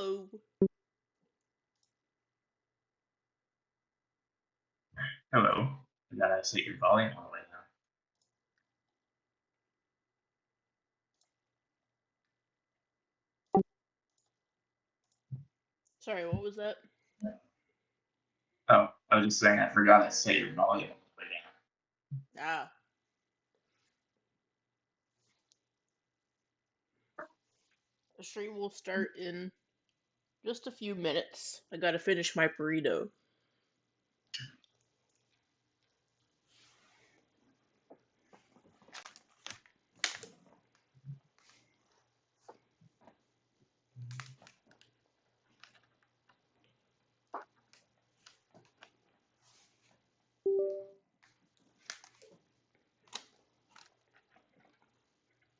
Hello. Hello. You gotta set your volume all the way down. Sorry, what was that? Oh, I was just saying I forgot to set your volume all the way Ah, the stream will start in just a few minutes. I gotta finish my burrito.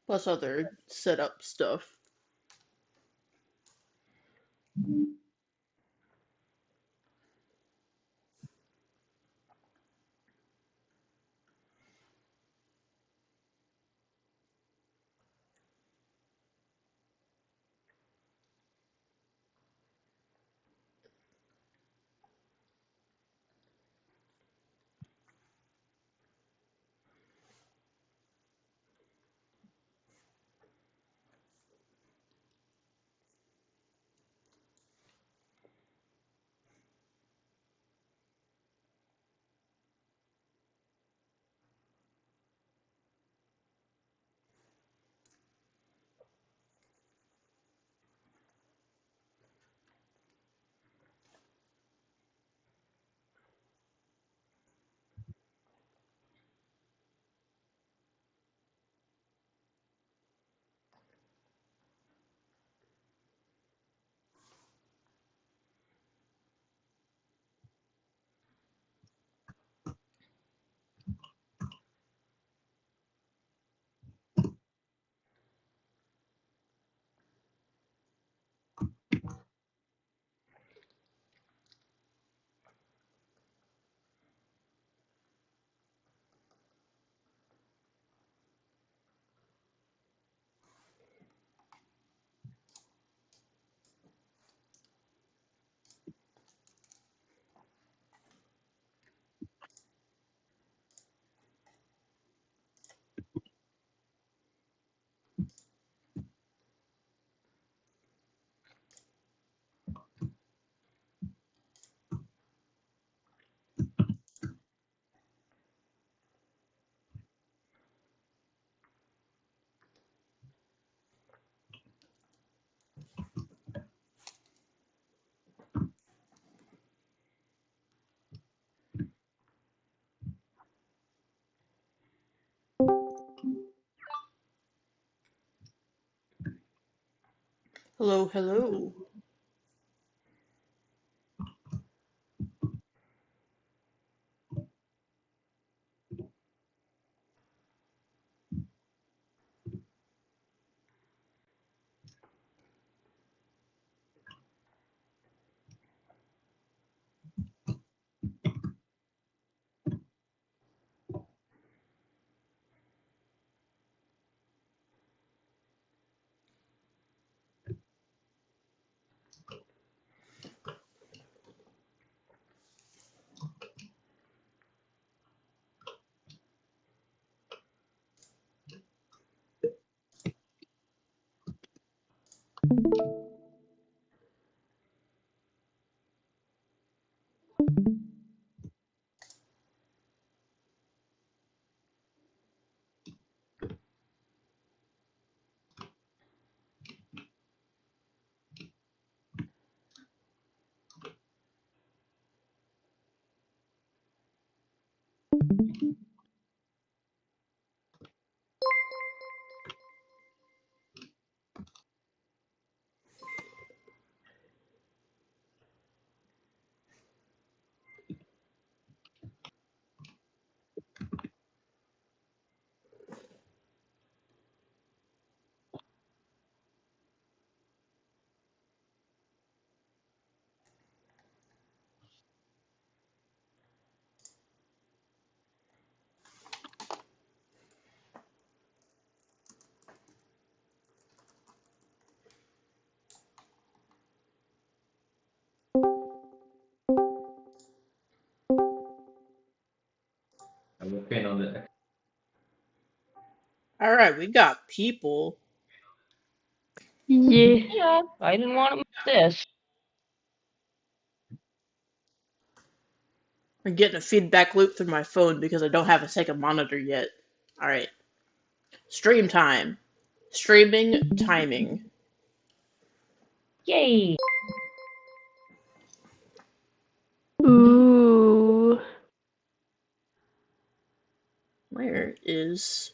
Plus other setup stuff. Hello, hello. All right, we got people. Yeah. Yeah, I didn't want to miss this. I'm getting a feedback loop through my phone because I don't have a second monitor yet. All right, stream time. Streaming timing. Yay. Ooh. Where is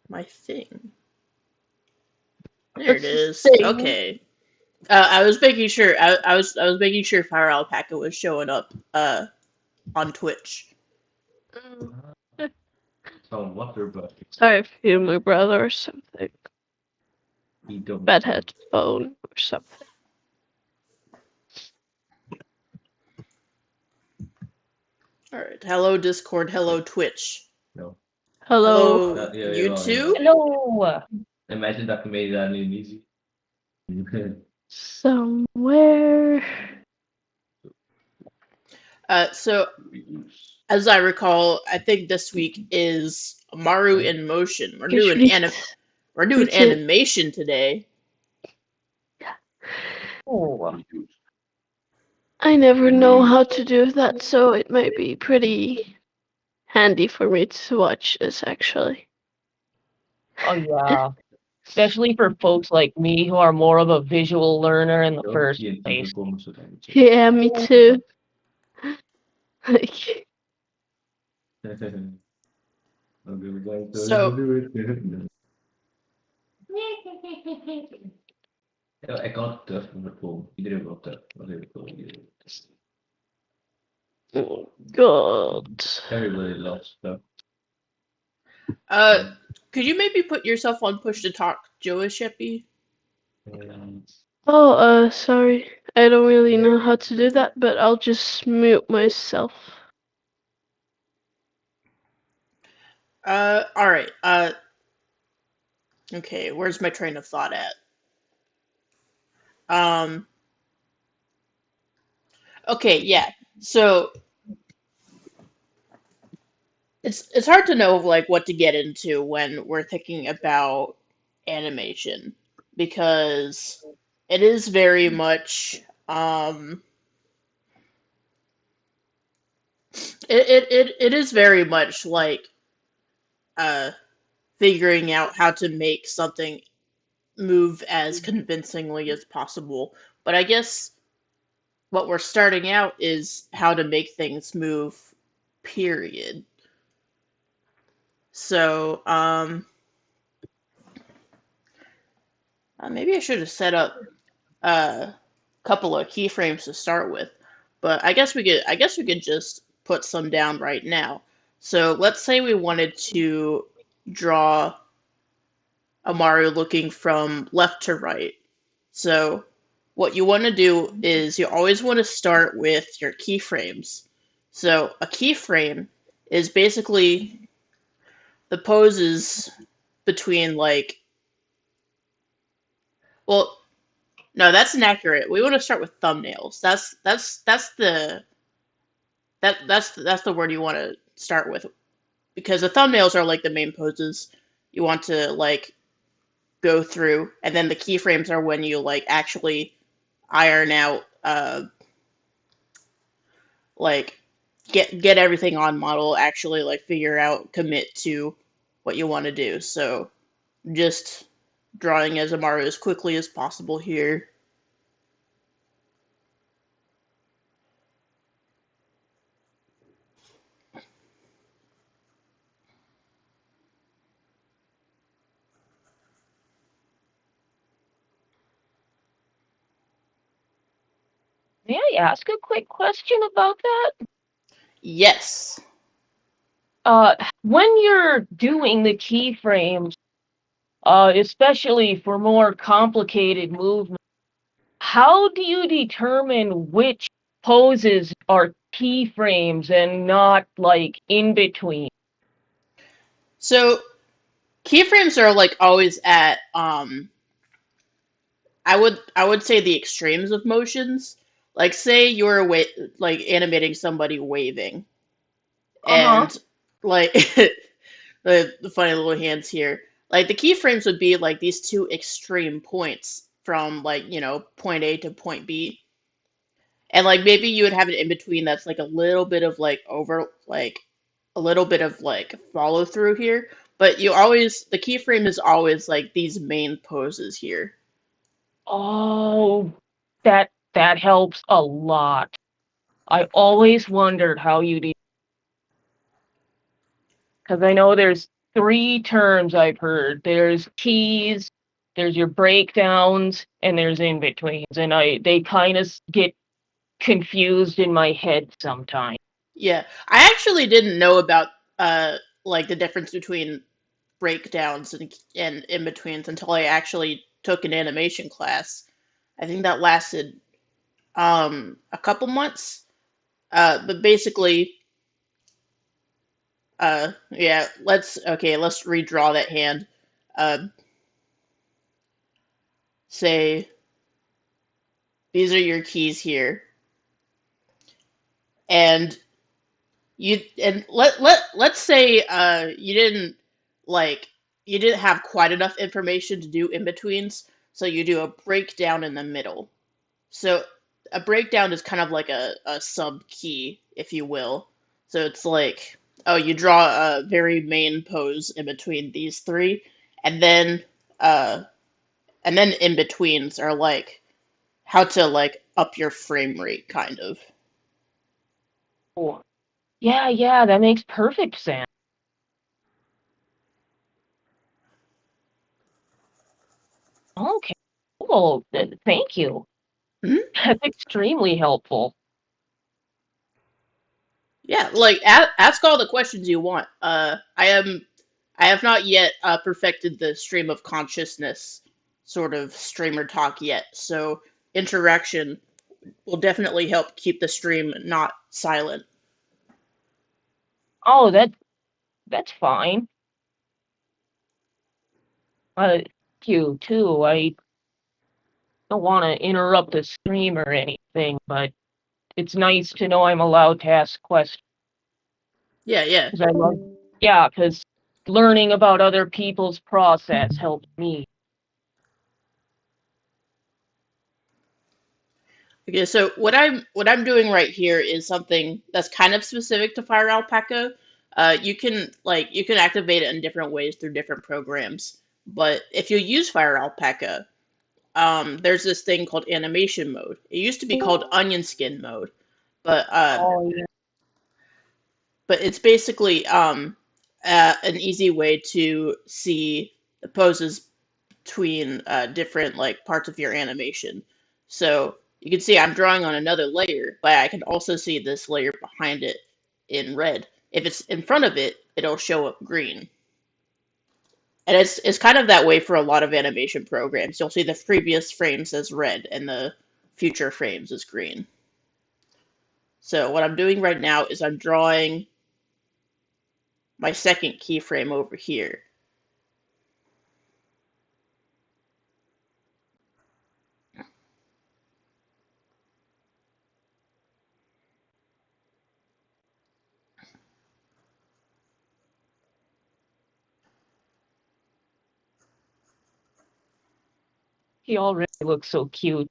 my thing? There it That's the is. thing. Okay. I was making sure. I was making sure Fire Alpaca was showing up. On Twitch. Some water buckets. Sorry if you're my brother or something. You don't. Bad headphone or something. All right. Hello Discord. Hello Twitch. No. Hello. Hello Yeah, YouTube. Hello. Imagine dat je mee daar nu niet ziet. Somewhere. So as I recall, I think this week is Maru in Motion. We're doing It's it. animation today. Oh. I never know how to do that, so it might be pretty handy for me to watch this actually. Oh yeah. Especially for folks like me who are more of a visual learner in the first place. Yeah, me too. Like, So Ja, ik kan het terug van de pool. Iedereen wil terug. Wat heb ik wel iedereen? oh God. Everybody loves stuff. could you maybe put yourself on push to talk, Joa Sheppy? Oh, sorry. I don't really know how to do that, but I'll just mute myself. All right. Okay. Where's my train of thought at? Okay. Yeah. So it's hard to know like what to get into when we're thinking about animation because it is very much it is very much like uh figuring out how to make something move as convincingly as possible. But I guess what we're starting out is how to make things move, period. So, maybe I should have set up a couple of keyframes to start with, but I guess we could just put some down right now. So let's say we wanted to draw a Mario looking from left to right. So what you want to do is you always want to start with your keyframes. So a keyframe is basically the poses between like, well, no, that's inaccurate. We want to start with thumbnails. That's the word you want to start with because the thumbnails are like the main poses you want to like go through, and then the keyframes are when you like actually iron out like get everything on model, actually like figure out commit to what you want to do. So just drawing as Amaru as quickly as possible here. May I ask a quick question about that? Yes. When you're doing the keyframes, especially for more complicated movements, how do you determine which poses are keyframes and not like in between? So keyframes are like always at I would say the extremes of motions. Like say you're like animating somebody waving Uh-huh. and like the funny little hands here. Like the keyframes would be like these two extreme points from like, point A to point B. And like maybe you would have an in between that's like a little bit of like over like a little bit of like follow through here. But the keyframe is always like these main poses here. Oh, that helps a lot. I always wondered how you do, because I know there's 3 terms I've heard. There's keys, there's your breakdowns, and there's in betweens, and they kind of get confused in my head sometimes. Yeah. I actually didn't know about like the difference between breakdowns and in betweens until I actually took an animation class. I think that lasted a couple months. But basically, yeah, let's redraw that hand. Uh, say these are your keys here, and let's say you didn't have quite enough information to do in betweens, so you do a breakdown in the middle. So a breakdown is kind of like a sub key, if you will. So it's like, oh, you draw a very main pose in between these three, and then uh in betweens are like how to like up your frame rate kind of. Oh, yeah, that makes perfect sense. Okay, cool. Thank you. Mhm. That's extremely helpful. Yeah, like ask all the questions you want. I have not yet perfected the stream of consciousness sort of streamer talk yet, so interaction will definitely help keep the stream not silent. Oh, that's fine. Thank you too. I don't want to interrupt the stream or anything, but it's nice to know I'm allowed to ask questions. Yeah, yeah. 'Cause I love, yeah, because learning about other people's process helps me. Okay, so what I'm doing right here is something that's kind of specific to Fire Alpaca. You can activate it in different ways through different programs. But if you use Fire Alpaca, there's this thing called animation mode. It used to be called onion skin mode, but Oh, yeah. it's basically an easy way to see the poses between different like parts of your animation. So you can see I'm drawing on another layer, but I can also see this layer behind it in red. If it's in front of it, it'll show up green. And it's kind of that way for a lot of animation programs. You'll see the previous frames as red and the future frames as green. So what I'm doing right now is I'm drawing my second keyframe over here. He already looks so cute.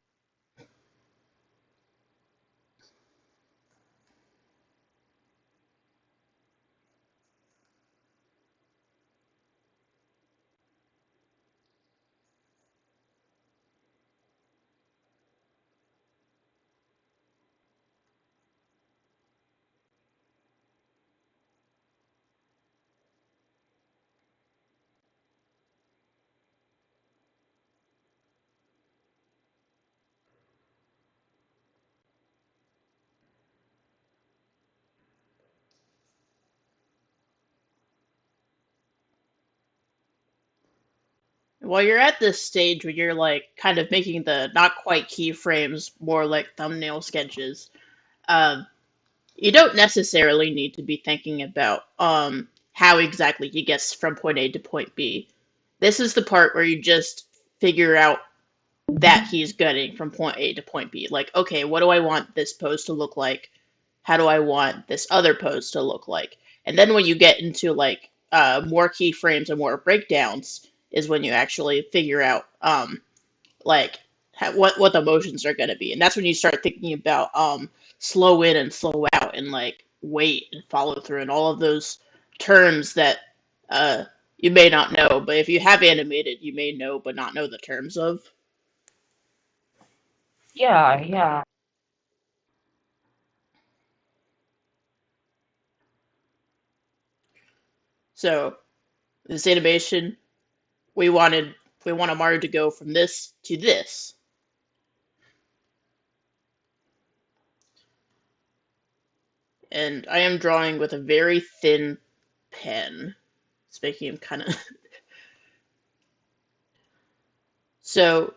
While you're at this stage where you're like kind of making the not quite keyframes more like thumbnail sketches, um, you don't necessarily need to be thinking about how exactly he gets from point A to point B. This is the part where you just figure out that he's getting from point A to point B. Like, okay, what do I want this pose to look like? How do I want this other pose to look like? And then when you get into like more keyframes and more breakdowns is when you actually figure out like what the motions are going to be, and that's when you start thinking about slow in and slow out and like wait and follow through and all of those terms that uh, you may not know, but if you have animated, you may know but not know the terms of. Yeah, yeah. So this animation, we wanted we want Mario to go from this to this. And I am drawing with a very thin pen. It's making him kind of. So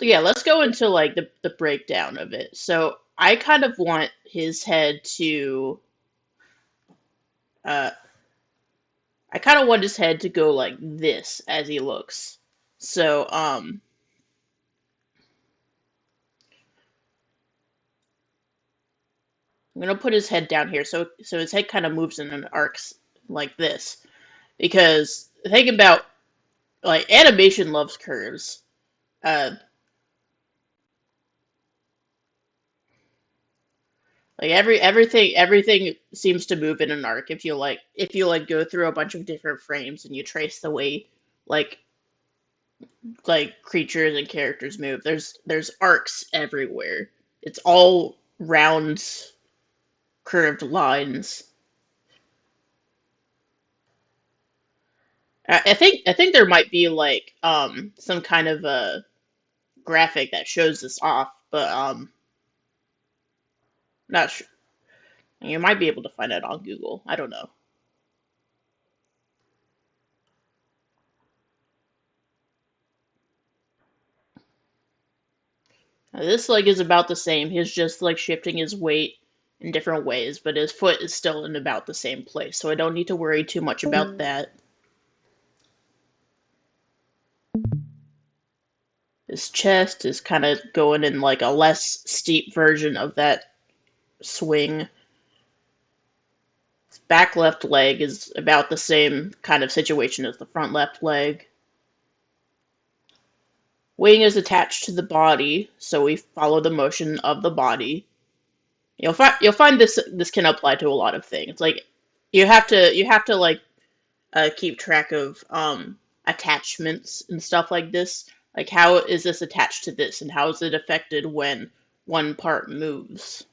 yeah, let's go into like the breakdown of it. So I kind of want his head to uh I kind of want his head to go like this as he looks. So I'm gonna put his head down here so his head kind of moves in an arc like this because think about like animation loves curves. Uh, like everything seems to move in an arc if you like go through a bunch of different frames and you trace the way like creatures and characters move. There's arcs everywhere. It's all round curved lines. I think there might be like some kind of a graphic that shows this off, but not sure. You might be able to find it on Google. I don't know. This leg is about the same. He's just like shifting his weight in different ways, but his foot is still in about the same place, so I don't need to worry too much about that. His chest is kind of going in like a less steep version of that swing. His back left leg is about the same kind of situation as the front left leg. Wing is attached to the body, so we follow the motion of the body. You'll find this can apply to a lot of things. Like you have to like keep track of attachments and stuff like this. Like how is this attached to this, and how is it affected when one part moves?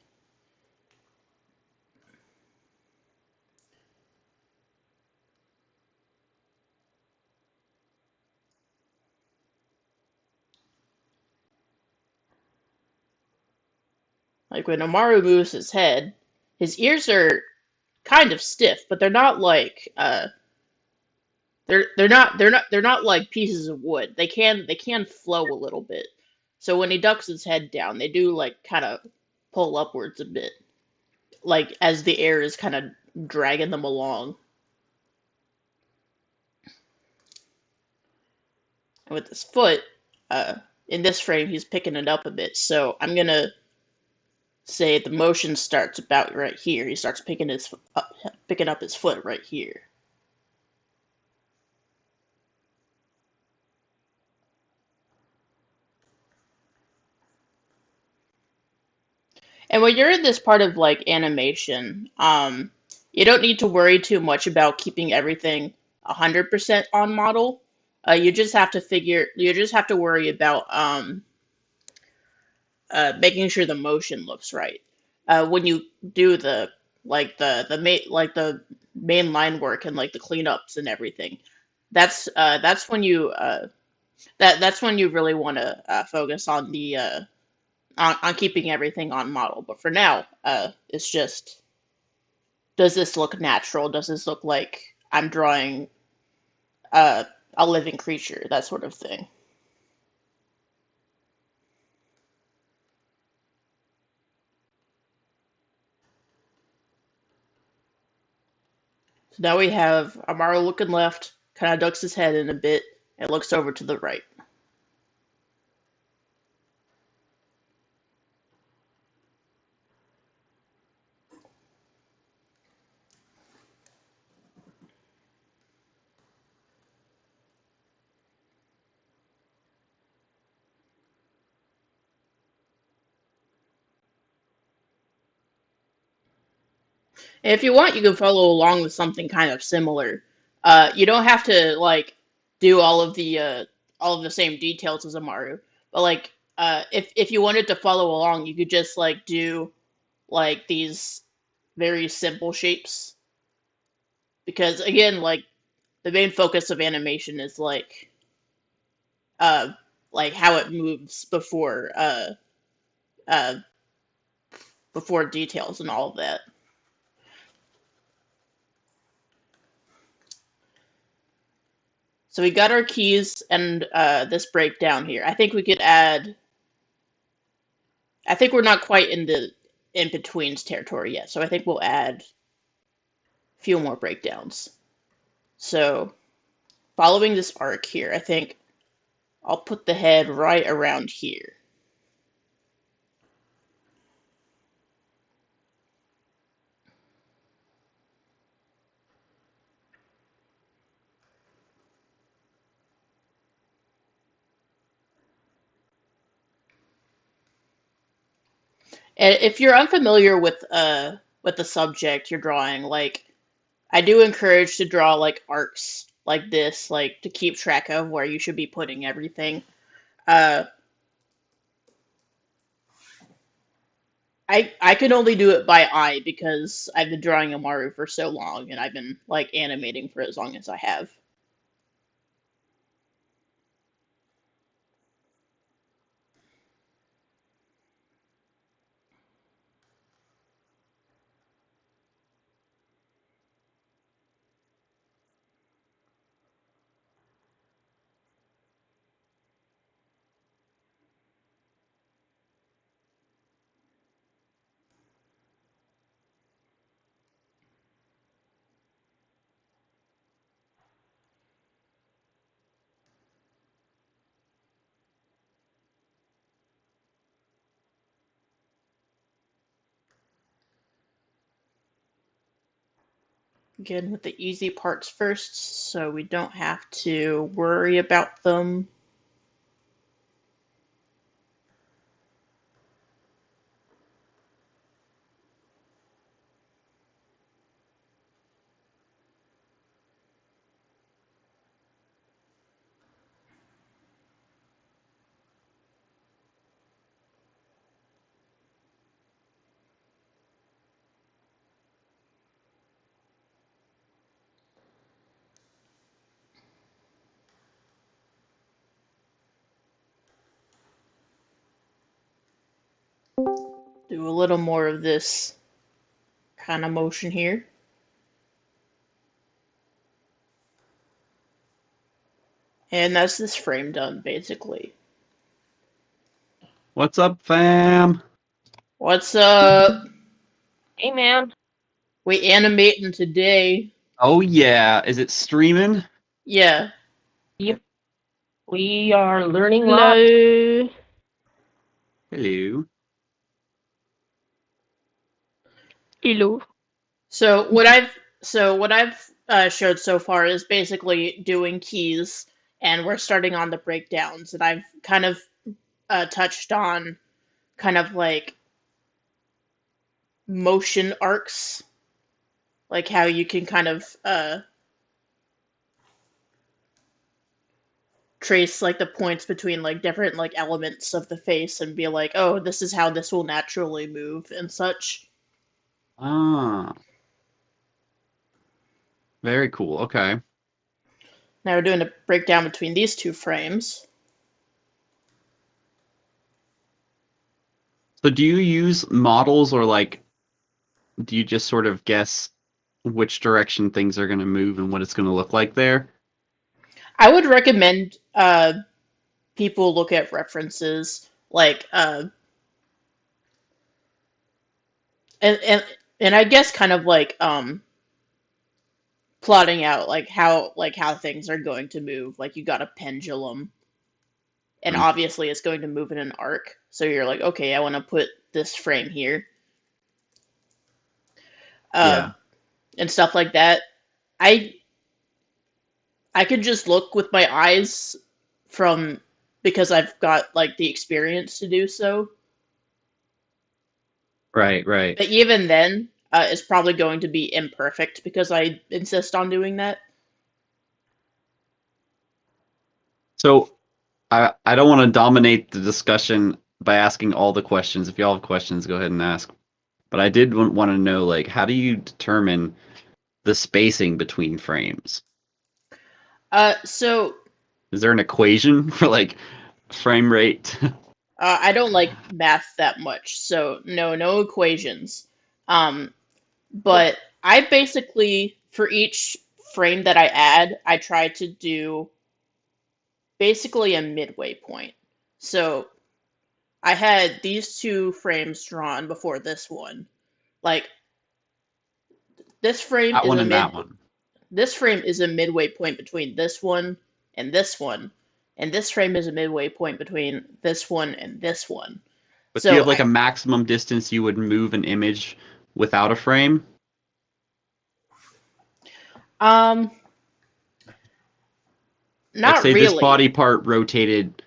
Like when Amaru moves his head, his ears are kind of stiff, but they're not like they're not like pieces of wood. They can flow a little bit. So when he ducks his head down, they do like kind of pull upwards a bit, like as the air is kind of dragging them along. And with his foot, uh, in this frame, he's picking it up a bit. So I'm gonna say the motion starts about right here. He starts picking up his foot right here. And when you're in this part of like animation, you don't need to worry too much about keeping everything 100% on model. You just have to worry about making sure the motion looks right. When you do the main line work and like the cleanups and everything, that's when that's when you really want to focus on the on keeping everything on model. But for now, it's just does this look natural? Does this look like I'm drawing uh, a living creature? That sort of thing. So now we have Amaro looking left, kind of ducks his head in a bit, and looks over to the right. If you want, you can follow along with something kind of similar. You don't have to like do all of the same details as Amaru, but like if you wanted to follow along, you could just like do like these very simple shapes because again, like the main focus of animation is uh like how it moves uh before details and all of that. So we got our keys and this breakdown here. I think we could add. I think we're not quite in the in betweens territory yet, so I think we'll add a few more breakdowns. So following this arc here, I think I'll put the head right around here. And if you're unfamiliar with the subject you're drawing, like I do encourage to draw like arcs like this, like to keep track of where you should be putting everything. Uh, I can only do it by eye because I've been drawing Amaru for so long and I've been like animating for as long as I have. Again, with the easy parts first, so we don't have to worry about them. Do a little more of this kind of motion here. And that's this frame done, basically. What's up, fam? What's up? Hey, man. We animating today. Oh yeah, is it streaming? Yeah. Yep. We are learning lots. Hello. Hello. Hello. So what I've showed so far is basically doing keys, and we're starting on the breakdowns, and I've kind of touched on kind of like motion arcs, like how you can kind of trace like the points between like different like elements of the face and be like, oh, this is how this will naturally move and such. Ah, very cool. Okay. Now we're doing a breakdown between these two frames. So do you use models or like do you just sort of guess which direction things are going to move and what it's going to look like there? I would recommend people look at references like and and and I guess kind of plotting out like how things are going to move. Like you got a pendulum, and Mm. obviously it's going to move in an arc. So you're like, okay, I want to put this frame here, Yeah. and stuff like that. I I could just look with my eyes from because I've got like the experience to do so. Right, right. But even then, is probably going to be imperfect because I insist on doing that. So I don't want to dominate the discussion by asking all the questions. If y'all have questions, go ahead and ask. But I did want to know, like, how do you determine the spacing between frames? So Is there an equation for like frame rate? I don't like math that much, so no equations. But I basically, for each frame that I add, I try to do basically a midway point. So I had these two frames drawn before this one. Like this frame That is one a and that one. this frame is a midway point between this one and this one, and this frame is a midway point between this one and this one. But do you So have like a maximum distance you would move an image without a frame? um Like not say this really. body part rotated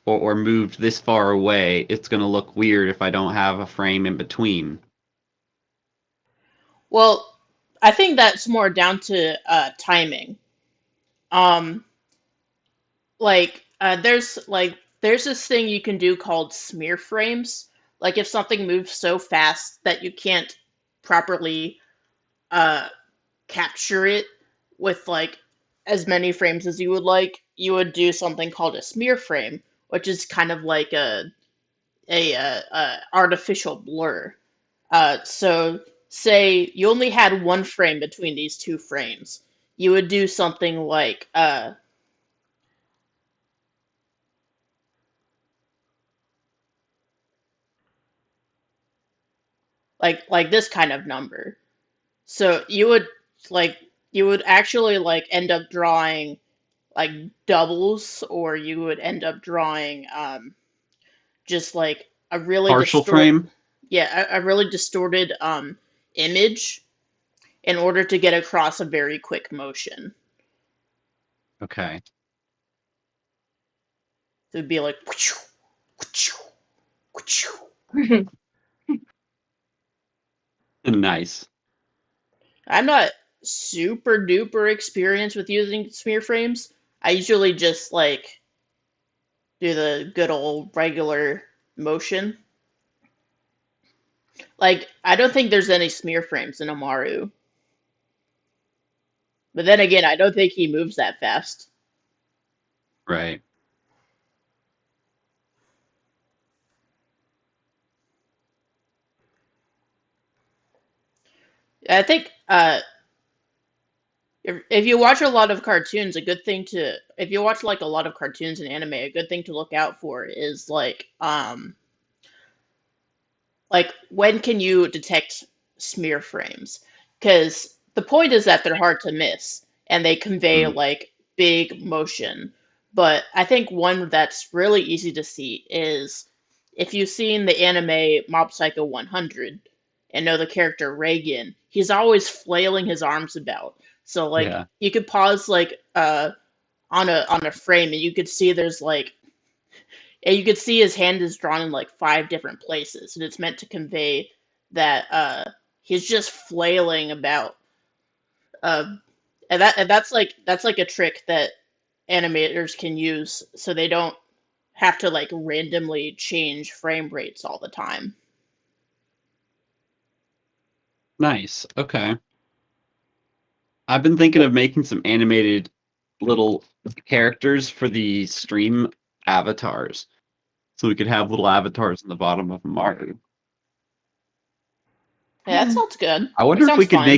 or moved this far away, it's gonna look weird if I don't have a frame in between. Well, I think that's more down to timing. Um there's this thing you can do called smear frames. Like if something moves so fast that you can't properly uh capture it with like as many frames as you would like, you would do something called a smear frame, which is kind of like a artificial blur. So say you only had one frame between these two frames, you would do something like this kind of number. So like you would actually like end up drawing like doubles, or you would end up drawing just like a really Partial frame? a really distorted image in order to get across a very quick motion. Okay. It would be like Nice. I'm not super duper experienced with using smear frames. I usually just like do the good old regular motion. Like, I don't think there's any smear frames in Amaru. But then again, I don't think he moves that fast. Right. I think if you watch a lot of cartoons, a good thing to if you watch like a lot of cartoons and anime, a good thing to look out for is like when can you detect smear frames? Because the point is that they're hard to miss and they convey Mm. like big motion. But I think one that's really easy to see is if you've seen the anime Mob Psycho 100 and know the character Reagan, he's always flailing his arms about. So like Yeah. you could pause like on a frame and you could see there's like and you could see his hand is drawn in like five different places, and it's meant to convey that he's just flailing about. Uh, and that's like a trick that animators can use, so they don't have to like randomly change frame rates all the time. Nice. Okay. I've been thinking of making some animated little characters for the stream avatars. So we could have little avatars in the bottom of Mario. Yeah, that sounds good. I That wonder if we sounds could fun.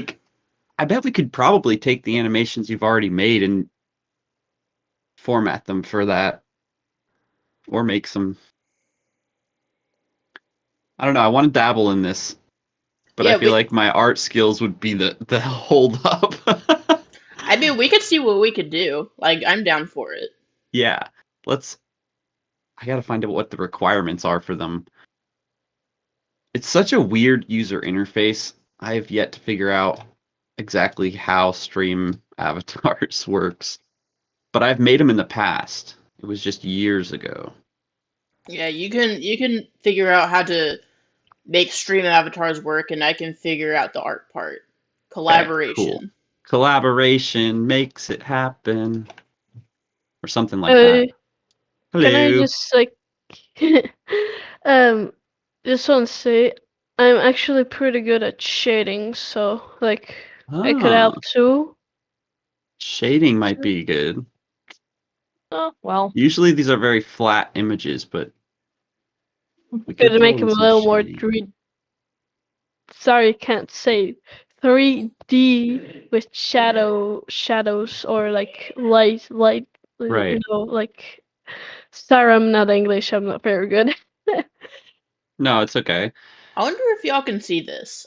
I bet we could probably take the animations you've already made and format them for that. Or make some. I don't know. I want to dabble in this, but I Yeah, feel like my art skills would be the hold up. I mean, we could see what we could do. Like, I'm down for it. Yeah. Let's. I gotta find out what the requirements are for them. It's such a weird user interface. I have yet to figure out exactly how stream avatars works. But I've made them in the past. It was just years ago. Yeah, you can figure out how to make stream avatars work, and I can figure out the art part. Collaboration. Collaboration makes it happen, or something like Uh, that. Can I Hello. just like um just want to say I'm actually pretty good at shading, so like I could help Ah, too. shading might be good. Oh, well, Usually these are very flat images, but we could Could throw make in them a some little more shading. sorry, can't say 3D with shadows or like light Right. like sorry, I'm not English, I'm not very good. No, it's okay. I wonder if y'all can see this.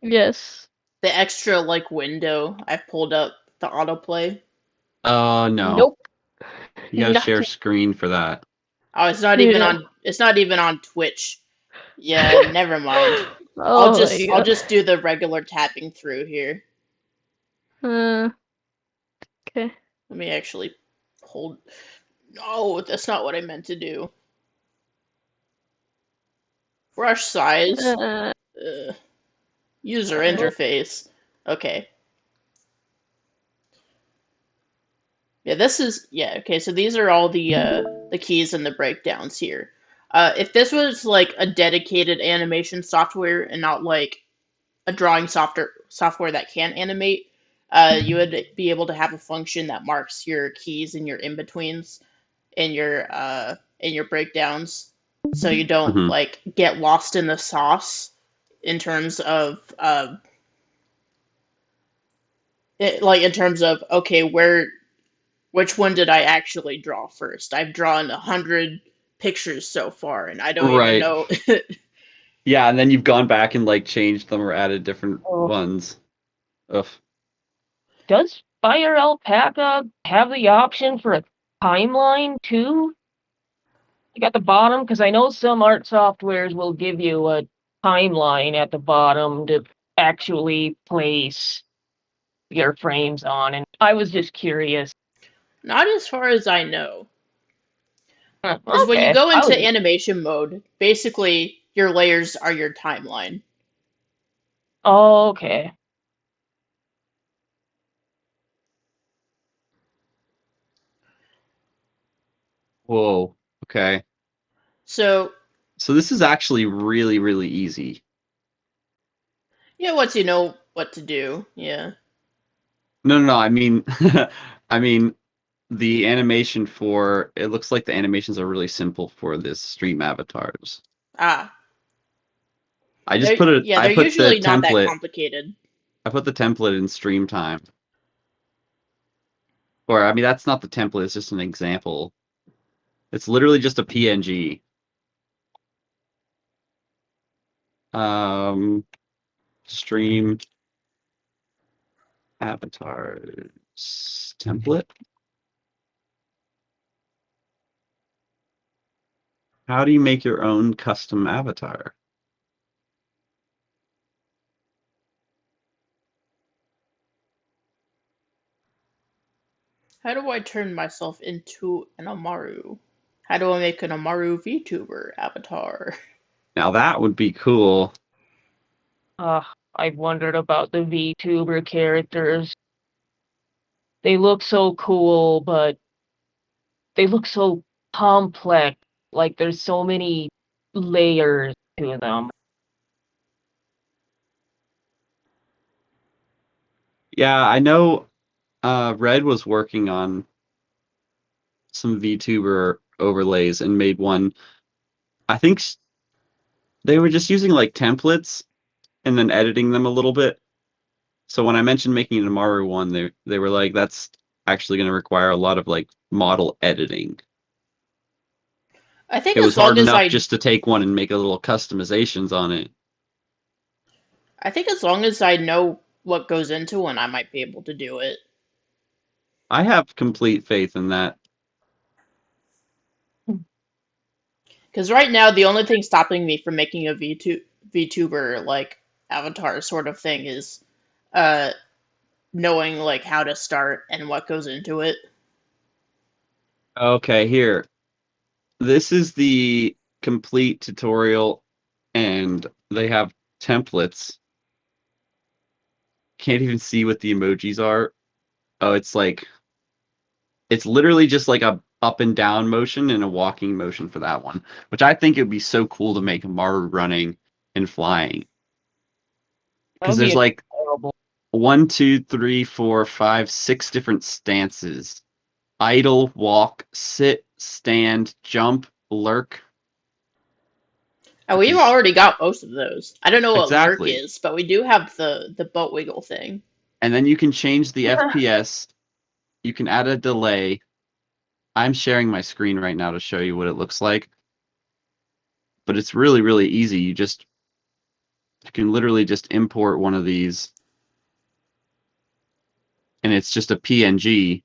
Yes. The extra like window I've pulled up the autoplay. No. nope. You gotta share Nothing. screen for that. Oh, it's not even Yeah. on. It's not even on Twitch. Yeah, never mind. I'll Oh just my I'll god. just do the regular tapping through here. Okay. Let me actually hold. No, that's not what I meant to do. Brush size. Uh, User oh, interface. Okay. Yeah, this is yeah. Okay, so these are all the keys and the breakdowns here. If this was like a dedicated animation software and not like a drawing software that can animate, you would be able to have a function that marks your keys and your in betweens in your breakdowns, so you don't Hmm. like get lost in the sauce in terms of in terms of okay, which one did I actually draw first? I've drawn 100 pictures so far, and I don't even Right. know. Yeah, and then you've gone back and like changed them or added different Oh. ones. Ugh. Does Fire Alpaca have the option for a timeline too? Like at the bottom, because I know some art softwares will give you a timeline at the bottom to actually place your frames on, and I was just curious. Not as far as I know. Huh, Because when you okay, go I into was animation mode, basically your layers are your timeline. okay. Whoa. Okay. So So this is actually really, really easy. yeah, once you know what to do, yeah. No. I mean, I mean, the animation for it looks like the animations are really simple for this stream avatars. Ah, I just put it. yeah, I they're put the usually not that template. complicated. I put the template in stream time. Or I mean, that's not the template. It's just an example. It's literally just a PNG. Stream avatars template. How do you make your own custom avatar? How do I turn myself into an Amaru? How do I make an Amaru VTuber avatar? Now that would be cool. I've wondered about the VTuber characters. They look so cool, but they look so complex. Like there's so many layers to them. Yeah, I know Red was working on some VTuber overlays and made one. I think they were just using like templates and then editing them a little bit. So when I mentioned making an Amaru one, they were like, that's actually going to require a lot of like model editing. I think It was as long hard as enough just to take one and make a little customizations on it. I know what goes into one, I might be able to do it. I have complete faith in that. Because right now, the only thing stopping me from making a VTuber like avatar sort of thing is uh knowing like how to start and what goes into it. Okay, here. This is the complete tutorial and they have templates. Can't even see what the emojis are. Oh, it's literally just like a up and down motion and a walking motion for that one, which I think it would be so cool to make Maru running and flying. Because That would there's be like adorable. 1, 2, 3, 4, 5, 6 different stances. Idle, walk, sit, stand, jump, lurk. And Which we've is- already got most of those. I don't know what Exactly. lurk is, but we do have the boat wiggle thing. And then you can change the FPS. You can add a delay. I'm sharing my screen right now to show you what it looks like. But it's really, really easy. You can literally just import one of these. And it's just a PNG.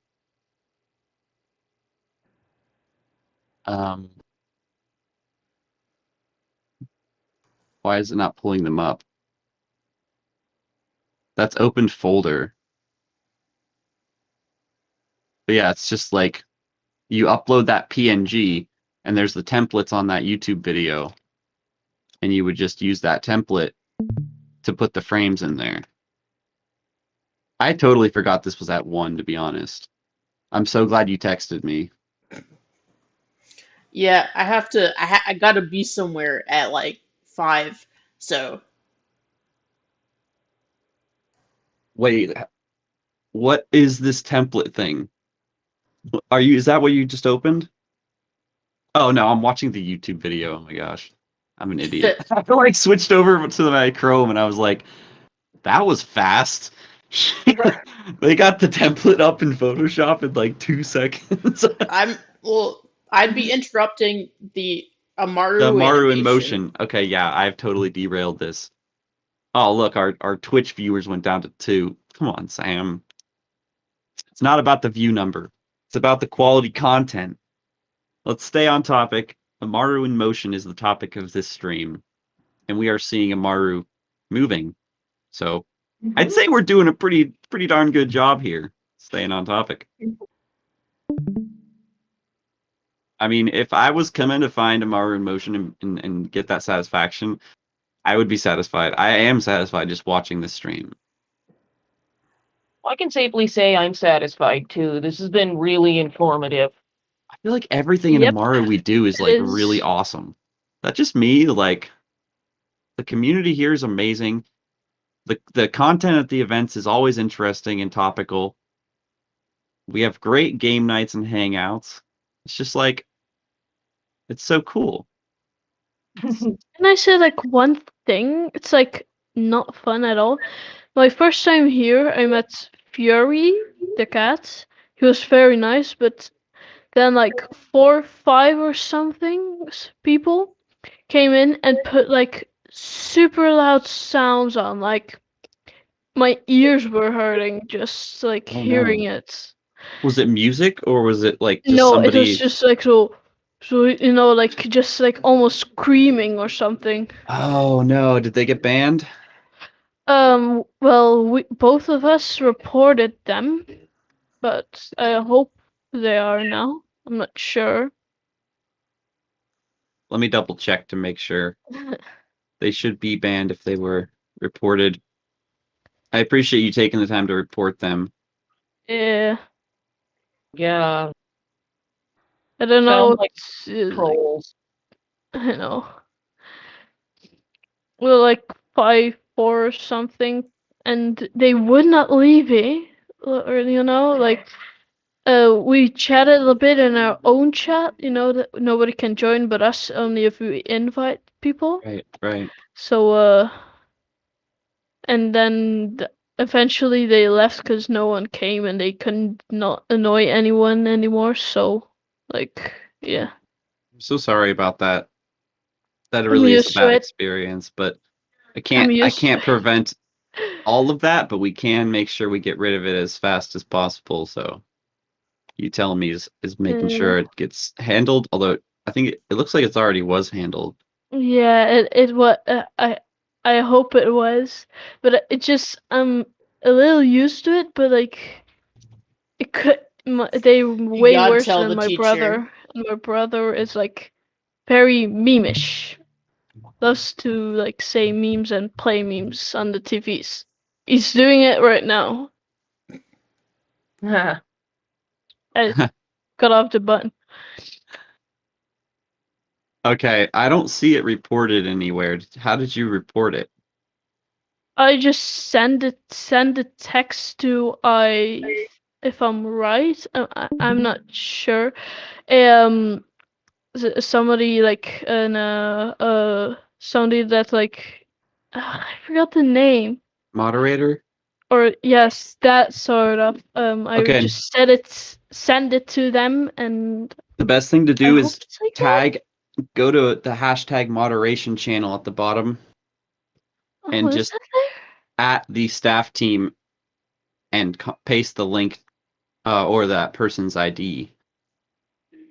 Why is it not pulling them up? That's open folder. But yeah, it's just like you upload that PNG and there's the templates on that YouTube video. And you would just use that template to put the frames in there. I totally forgot this was at 1, to be honest. I'm so glad you texted me. Yeah, I have to. I gotta be somewhere at like 5. So Wait, what is this template thing? Is that what you just opened? Oh no, I'm watching the YouTube video. Oh my gosh. I'm an idiot. I like switched over to my Chrome and I was like, that was fast. They got the template up in Photoshop in like 2 seconds. I'd be interrupting the Amaru The Maru in animation. motion. Okay, yeah, I've totally derailed this. Oh, look, our Twitch viewers went down to 2. Come on, Sam. It's not about the view number. It's about the quality content. Let's stay on topic. Amaru in motion is the topic of this stream. And we are seeing Amaru moving. So I'd say we're doing a pretty darn good job here, staying on topic. I mean, if I was coming to find Amaru in motion and get that satisfaction, I would be satisfied. I am satisfied just watching this stream. I can safely say I'm satisfied too. This has been really informative. I feel like everything in Yep, Amaru we do is it like is. really awesome. That's just me. Like, the community here is amazing. The content at the events is always interesting and topical. We have great game nights and hangouts. It's just like, it's so cool. Can I say like one thing? It's like not fun at all. My first time here, I met Fury, the cat. He was very nice, but then like 4, 5 or something people came in and put like super loud sounds on. Like my ears were hurting just like Oh, hearing no. it. Was it music or was it like just No, somebody? it was just like so you know, like just like almost screaming or something. Oh no! Did they get banned? Well, we both of us reported them, but I hope they are now. I'm not sure. Let me double check to make sure. They should be banned if they were reported. I appreciate you taking the time to report them. Yeah, Yeah, I don't know. sound like It's, like, trolls. I know. We're like 5, 4 or something, and they would not leave it. Or you know, like we chatted a bit in our own chat. You know that nobody can join but us, only if we invite people. Right. So and then eventually they left because no one came and they couldn't not annoy anyone anymore. So like yeah. I'm so sorry about that. That I'm really is a used to bad it. experience, but I I'm can't used to it. prevent all of that, but we can make sure we get rid of it as fast as possible. So you telling me is making sure it gets handled, although I think it looks like it's already was handled. Yeah, it was. I hope it was, but it just I'm a little used to it. But like, it could they way gotta worse tell than the my teacher. brother. And my brother is like very memeish. loves to like say memes and play memes on the TVs. He's doing it right now. I got off the button. Okay, I don't see it reported anywhere. How did you report it? I just send the text to if I'm right, I'm not sure. Somebody like somebody that like I forgot the name. Moderator? Or yes, that sort of. I would Okay. just send it to them, and The best thing to I do hope is it's like that. go to the hashtag moderation channel at the bottom and Oh, is just that there? at the staff team and paste the link or that person's ID.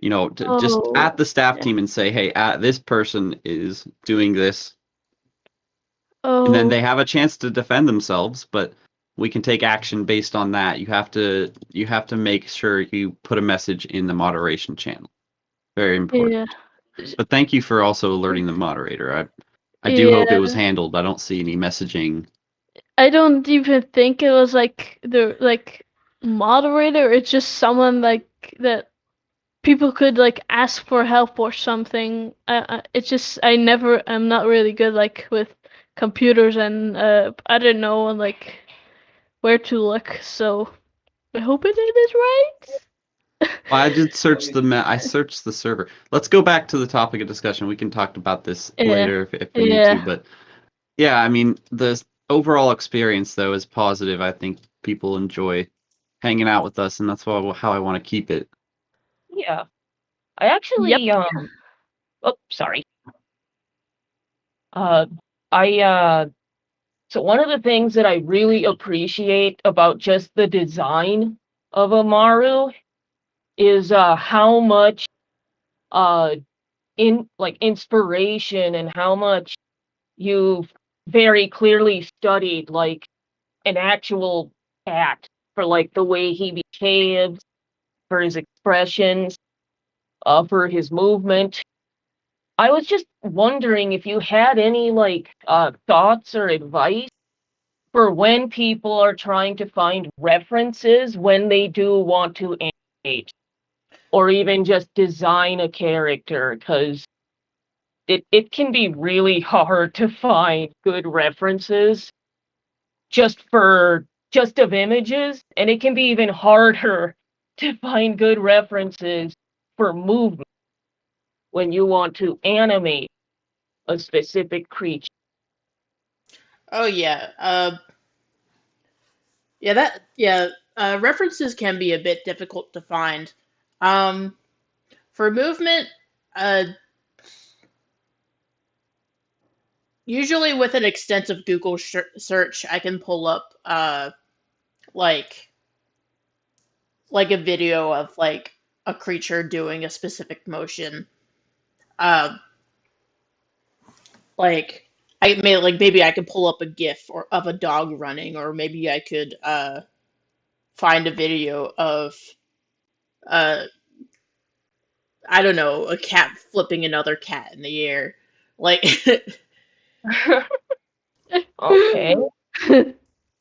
You know, just Oh, at the staff yeah. team and say, hey, this person is doing this. Oh, And then they have a chance to defend themselves, but we can take action based on that. You have to make sure you put a message in the moderation channel. Very important. yeah, But thank you for also alerting the moderator. I do hope it was yeah. handled. I don't see any messaging. I don't even think it was like the like moderator. It's just someone like that people could like ask for help or something. It's just I'm not really good like with computers, and I don't know like where to look. So I hope it is right. Well, I did search I searched the server. Let's go back to the topic of discussion. We can talk about this Yeah, later if we need to. yeah, But yeah, I mean, the overall experience though is positive. I think people enjoy hanging out with us, and that's how I want to keep it. Yeah. I actually oh, sorry. Uh I so one of the things that I really appreciate about just the design of Amaru is how much uh inspiration and how much you've very clearly studied like an actual cat for like the way he behaves, for his expressions, for his movement. I was just wondering if you had any like thoughts or advice for when people are trying to find references when they do want to animate or even just design a character, because it can be really hard to find good references just of images, and it can be even harder to find good references for movement when you want to animate a specific creature. Oh yeah. References can be a bit difficult to find. Um, for movement, uh, usually with an extensive Google search, I can pull up like a video of like a creature doing a specific motion. Uh, like I may like maybe I could pull up a GIF or of a dog running, or maybe I could find a video of uh I don't know, a cat flipping another cat in the air. Like Okay.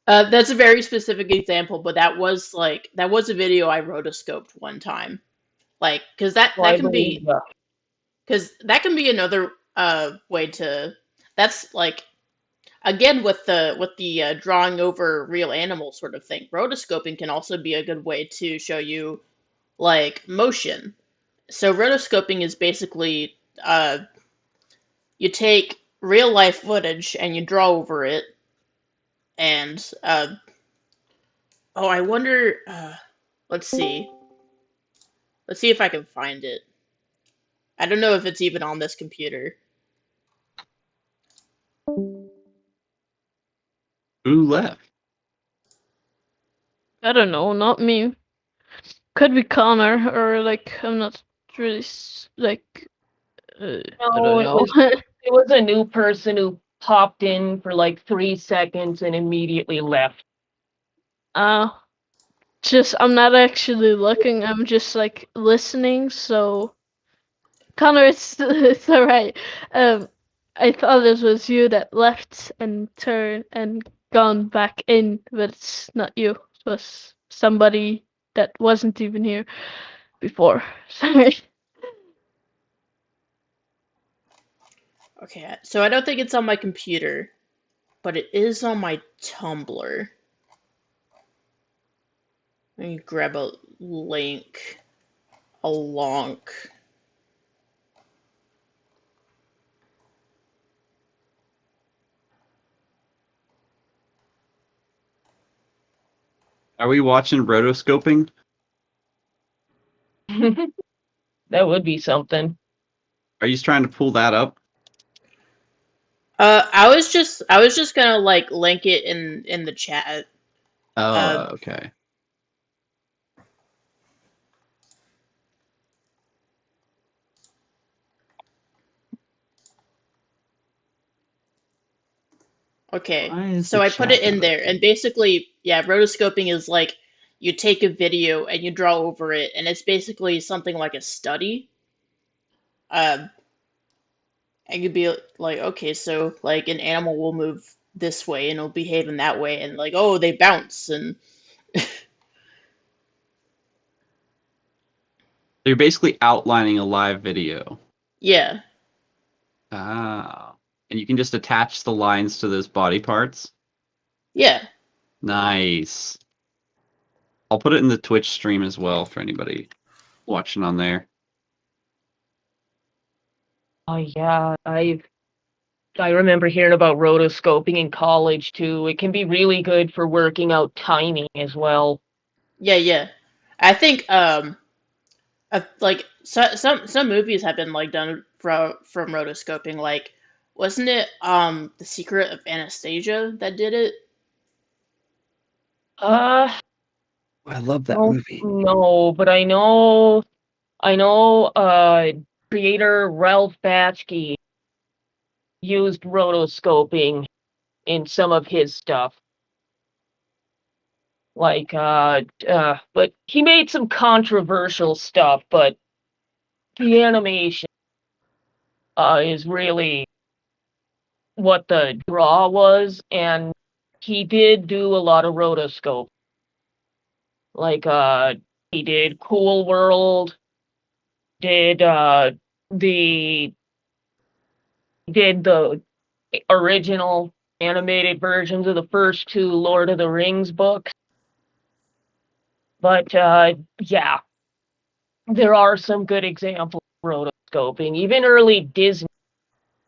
that's a very specific example, but that was a video I rotoscoped one time. Like, Well, I believe that. because that can be another way to. That's like again with the drawing over real animals sort of thing. Rotoscoping can also be a good way to show you like motion. So rotoscoping is basically you take real life footage and you draw over it, and oh, I wonder. Let's see. Let's see if I can find it. I don't know if it's even on this computer. Who left? I don't know, not me. Could be Connor, or like I'm not really like I No, don't it know. was a new person who popped in for like 3 seconds and immediately left. uh just I'm not actually looking. I'm just like listening. So Connor, it's it's alright. Um, I thought this was you that left and turned and gone back in, but it's not you. It was somebody that wasn't even here before. Sorry. Okay, so I don't think it's on my computer, but it is on my Tumblr. Let me grab a link along. Are we watching rotoscoping? That would be something. Are you trying to pull that up? I was just gonna like link it in the chat. Oh, okay. Okay, Why is so the I put chat it in not there, and open? basically, yeah, rotoscoping is like you take a video and you draw over it, and it's basically something like a study. Um, and you'd be like, okay, so like an animal will move this way and it'll behave in that way, and like, oh, they bounce, and They're basically outlining a live video. yeah, Ah. And you can just attach the lines to those body parts. yeah. Nice. I'll put it in the Twitch stream as well for anybody watching on there. Oh yeah, I remember hearing about rotoscoping in college too. It can be really good for working out timing as well. Yeah, yeah. I think like some movies have been like done from rotoscoping. Like, wasn't it The Secret of Anastasia that did it? Uh, I love that don't movie. know, but I know creator Ralph Bakshi used rotoscoping in some of his stuff. Like but he made some controversial stuff, but the animation is really what the draw was, and he did do a lot of rotoscope. Like he did Cool World, did the did the original animated versions of the first two Lord of the Rings books. But yeah, there are some good examples of rotoscoping. Even early Disney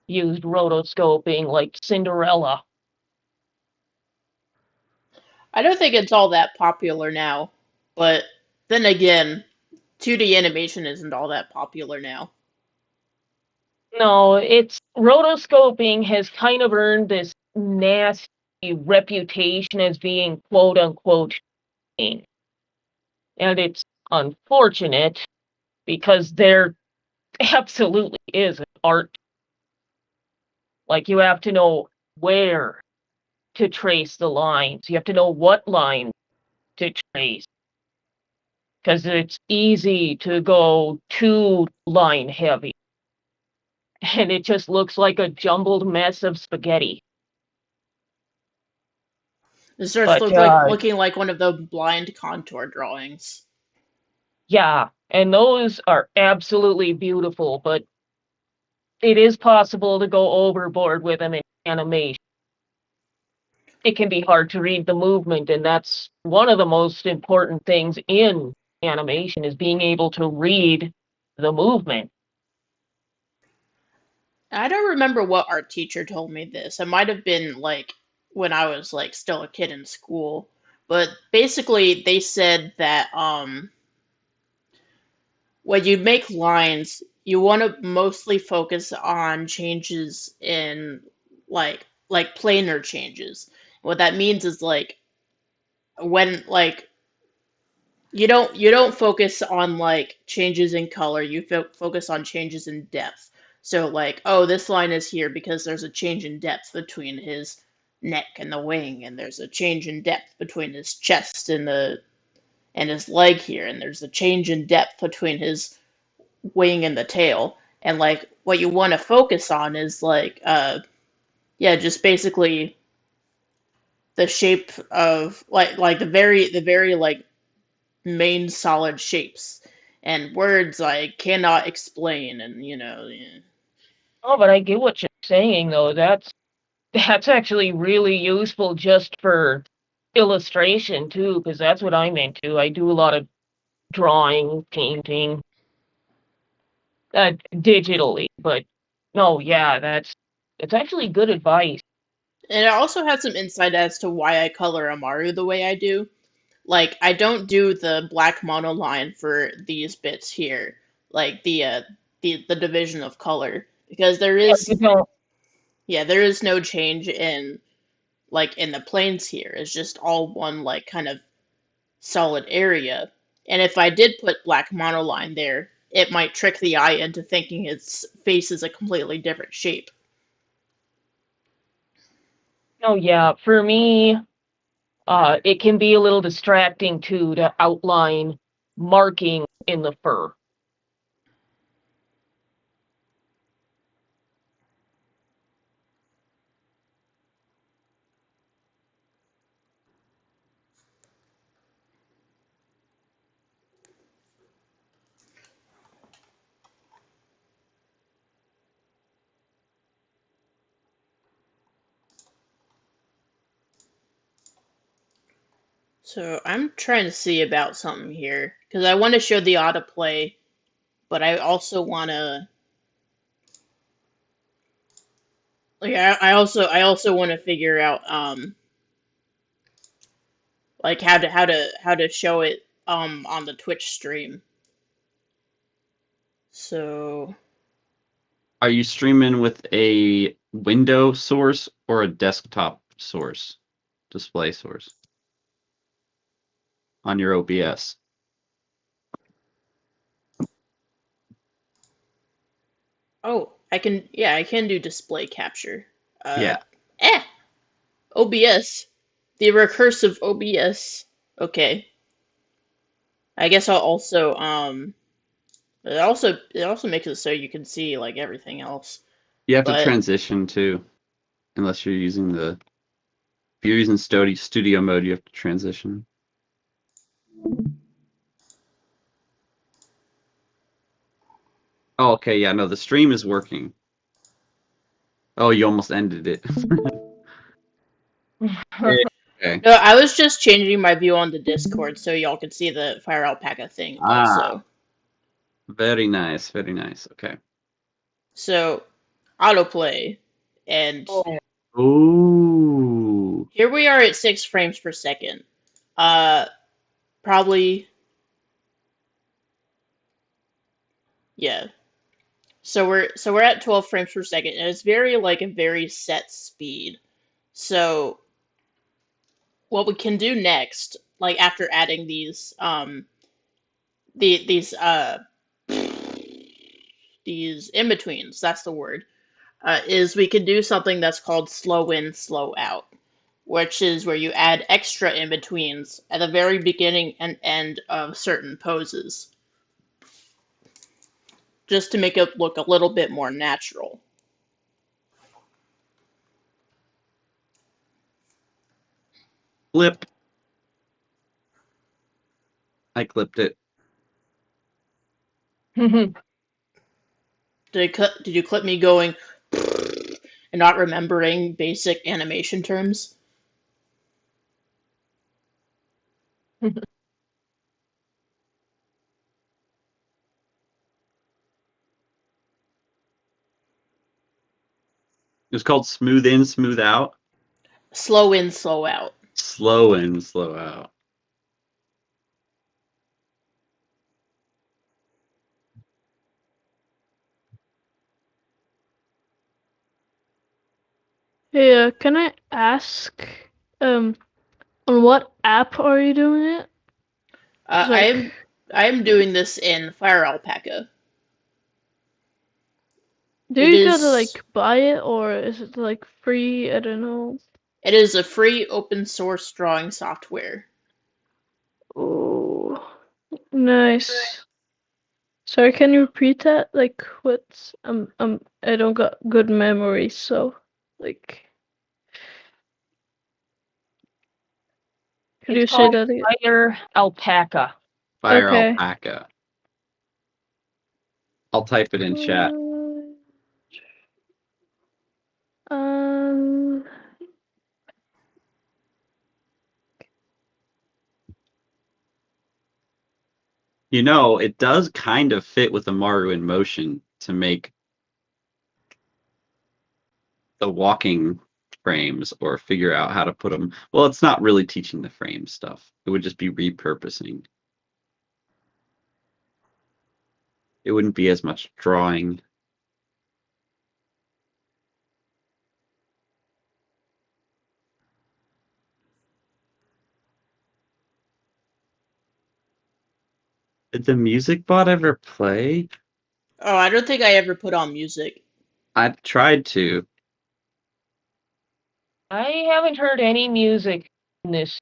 used rotoscoping, like Cinderella. I don't think it's all that popular now, but then again, 2D animation isn't all that popular now. No, it's rotoscoping has kind of earned this nasty reputation as being quote unquote cheating. And it's unfortunate because there absolutely is an art. Like you have to know where to trace the lines. You have to know what lines to trace. Because it's easy to go too line heavy. And it just looks like a jumbled mess of spaghetti. It starts But looking like one of the blind contour drawings. yeah, and those are absolutely beautiful, but it is possible to go overboard with them in animation. It can be hard to read the movement, and that's one of the most important things in animation is being able to read the movement. I don't remember what art teacher told me this. It might have been like when I was like still a kid in school. But basically they said that when you make lines, you want to mostly focus on changes in like planar changes. What that means is like when like you don't focus on like changes in color, you focus on changes in depth. So like, oh, this line is here because there's a change in depth between his neck and the wing, and there's a change in depth between his chest and his leg here, and there's a change in depth between his wing and the tail. And like what you want to focus on is like yeah, just basically the shape of like the very like main solid shapes and words I cannot explain, and yeah. Oh, but I get what you're saying though. That's actually really useful just for illustration too, because that's what I'm into. I do a lot of drawing, painting, digitally. But no, yeah, it's actually good advice. And I also had some insight as to why I color Amaru the way I do. Like, I don't do the black monoline for these bits here, like the division of color, because Yeah, you don't. there is no change in like in the planes here. It's just all one like kind of solid area. And if I did put black monoline there, it might trick the eye into thinking its face is a completely different shape. Oh yeah, for me, it can be a little distracting too to outline marking in the fur. So I'm trying to see about something here because I want to show the autoplay, but I also want to like I also want to figure out like how to show it on the Twitch stream. So Are you streaming with a window source or a desktop source, display source on your OBS? oh, I can do display capture. Uh Yeah. eh OBS. The recursive OBS. Okay. I guess I'll also it also makes it so you can see like everything else. You have to But transition too, unless you're using if you're using studio mode, you have to transition. Oh, okay, yeah, no, the stream is working. Oh, you almost ended it. Okay. no, I was just changing my view on the Discord so y'all could see the Fire Alpaca thing Ah, also. very nice, very nice. Okay. So autoplay, and Oh, Ooh. here we are at 6 frames per second. Uh, Probably, yeah. So we're at 12 frames per second, and it's very like a very set speed. So what we can do next, like after adding these these in betweens, that's the word, is we can do something that's called slow in, slow out, which is where you add extra in betweens at the very beginning and end of certain poses, just to make it look a little bit more natural. Clip. I clipped it. Did you clip me going and not remembering basic animation terms? It's called smooth in, smooth out. Slow in, slow out. Slow in, slow out. Hey, can I ask, on what app are you doing it? Uh, 'Cause, I like, am I am doing this in Fire Alpaca. do It you gotta is like buy it or is it like free? I don't know. it is a free open source drawing software. Oh, nice. Sorry, can you repeat that? Like, what's I don't got good memory, so like, could you It's say called that again? Fire Alpaca. Fire Okay. alpaca. I'll type it in chat. Um, You know, it does kind of fit with Amaru in motion to make the walking frames or figure out how to put them. Well, it's not really teaching the frame stuff. It would just be repurposing. It wouldn't be as much drawing. Did the music bot ever play? Oh, I don't think I ever put on music. I tried to. I haven't heard any music in this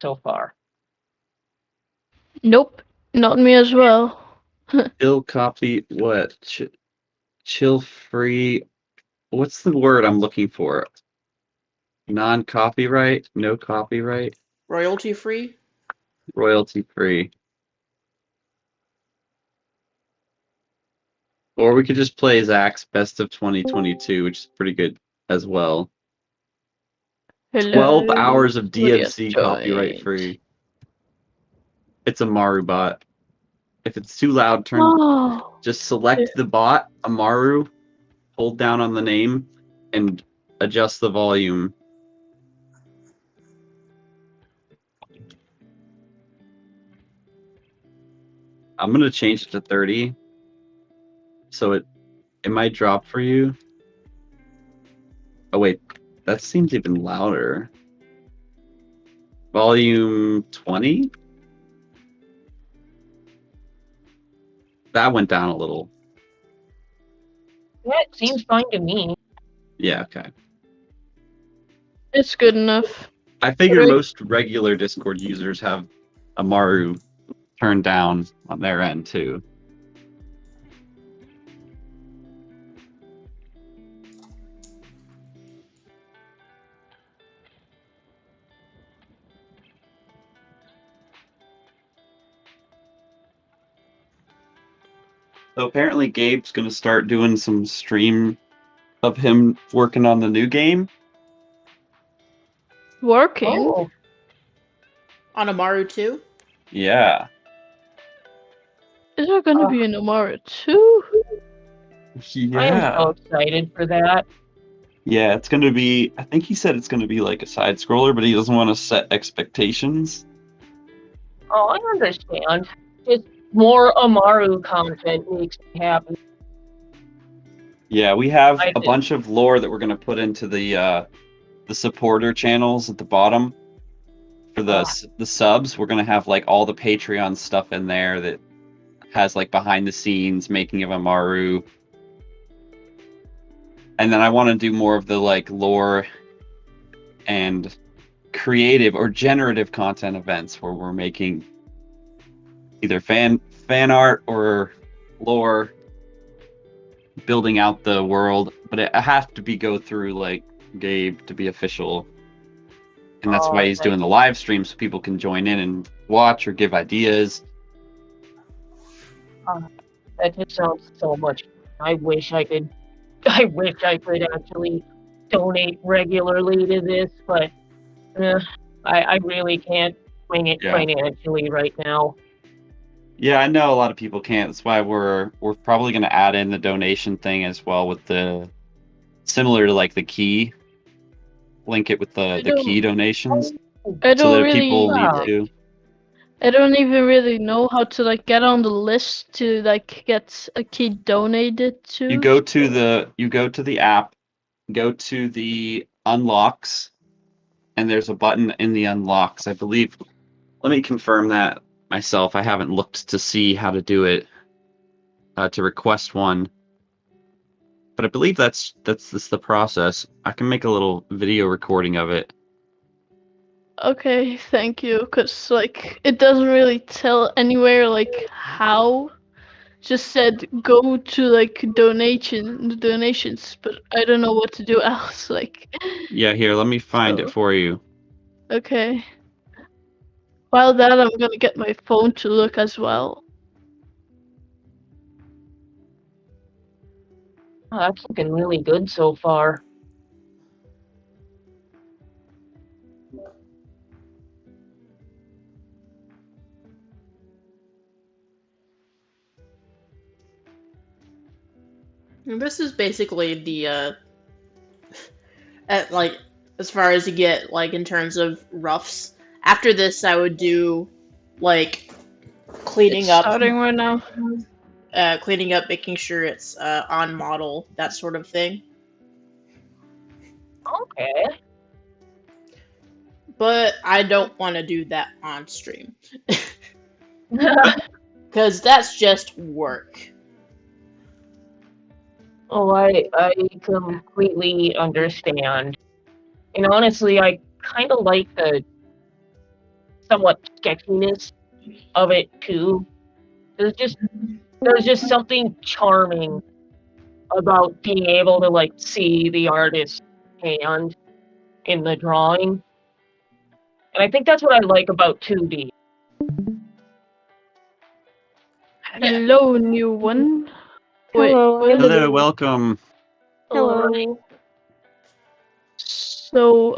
so far. nope, not me as well. Chill copy what? Chill free. What's the word I'm looking for? Non-copyright? No copyright? Royalty free? Royalty free. Or we could just play Zach's Best of 2022, which is pretty good as well. Hello. 12 hours of Somebody has DMC copyright joined. free. It's a Maru bot. If it's too loud, Oh, just select the bot, Amaru, hold down on the name, and adjust the volume. I'm gonna change it to 30, so it might drop for you. Oh wait, that seems even louder. Volume 20? That went down a little. That seems fine to me. Yeah, okay. it's good enough. I figure Right. most regular Discord users have Amaru turned down on their end too. So apparently Gabe's gonna start doing some stream of him working on the new game. Working. Oh, On Amaru 2? Yeah. Is there gonna be an Amara too? I am Yeah. so excited for that. Yeah, it's gonna be, I think he said it's gonna be like a side scroller, but he doesn't want to set expectations. Oh, I understand. Just more Amaru content makes me happy. Yeah, we have I a did. bunch of lore that we're gonna put into the supporter channels at the bottom for the subs. We're gonna have like all the Patreon stuff in there that has like behind the scenes making of Amaru. And then I want to do more of the like lore and creative or generative content events where we're making either fan art or lore, building out the world, but it has to go through like Gabe to be official. And that's why he's doing the live stream so people can join in and watch or give ideas. That just sounds so much. I wish I could actually donate regularly to this, but I really can't swing it financially right now. Yeah, I know a lot of people can't. That's why we're probably going to add in the donation thing as well with the similar to like the key. Link it with the key donations. I don't so that really. people need to. I don't even really know how to like get on the list to like get a key donated to. You go to the app, go to the unlocks, and there's a button in the unlocks, I believe. Let me confirm that myself. I haven't looked to see how to do it to request one. But I believe that's the process. I can make a little video recording of it. Okay, thank you. Cause like it doesn't really tell anywhere like how just said go to like donations, but I don't know what to do else. Like, Yeah, here, let me find it So- for you. okay. While that, I'm gonna get my phone to look as well. Oh, that's looking really good so far. And this is basically the at like as far as you get like in terms of roughs. After this, I would do like cleaning It's up, starting right now. making sure it's on model, that sort of thing. Okay. But I don't want to do that on stream because that's just work. Oh, I completely understand. And honestly, I kind of like the somewhat sketchiness of it too. There's just something charming about being able to like see the artist's hand in the drawing. And I think that's what I like about 2D. Yeah. Hello, new one. Wait, Hello. what? Hello, welcome. Hello. So,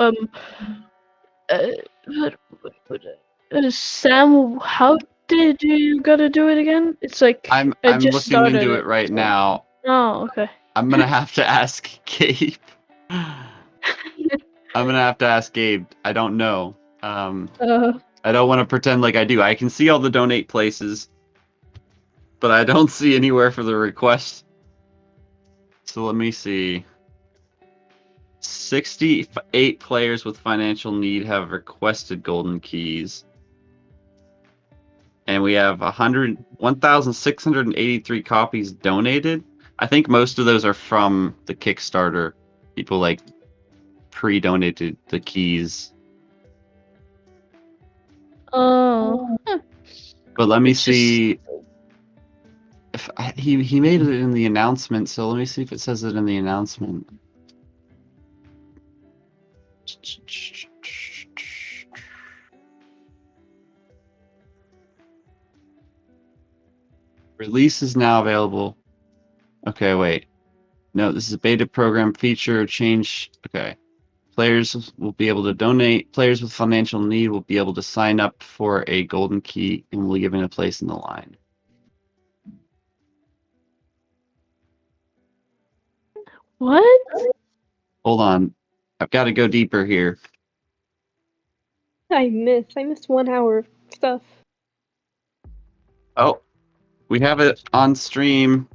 Sam, how did you gotta do it again? It's like I'm I just looking started into it right now. Oh, okay. I'm gonna have to ask Gabe. I'm gonna have to ask Gabe. I don't know. I don't want to pretend like I do. I can see all the donate places, but I don't see anywhere for the request. So let me see. 68 players with financial need have requested golden keys. And we have 1,683 copies donated. I think most of those are from the Kickstarter. People like pre-donated the keys. Oh. But let me It's just- see if he made it in the announcement. So let me see if it says it in the announcement. Release is now available. Okay, wait. No, this is a beta program feature change. Okay. Players will be able to donate. Players with financial need will be able to sign up for a golden key and will be given a place in the line. What? Hold on. I've got to go deeper here. I missed 1 hour of stuff. Oh, we have it on stream.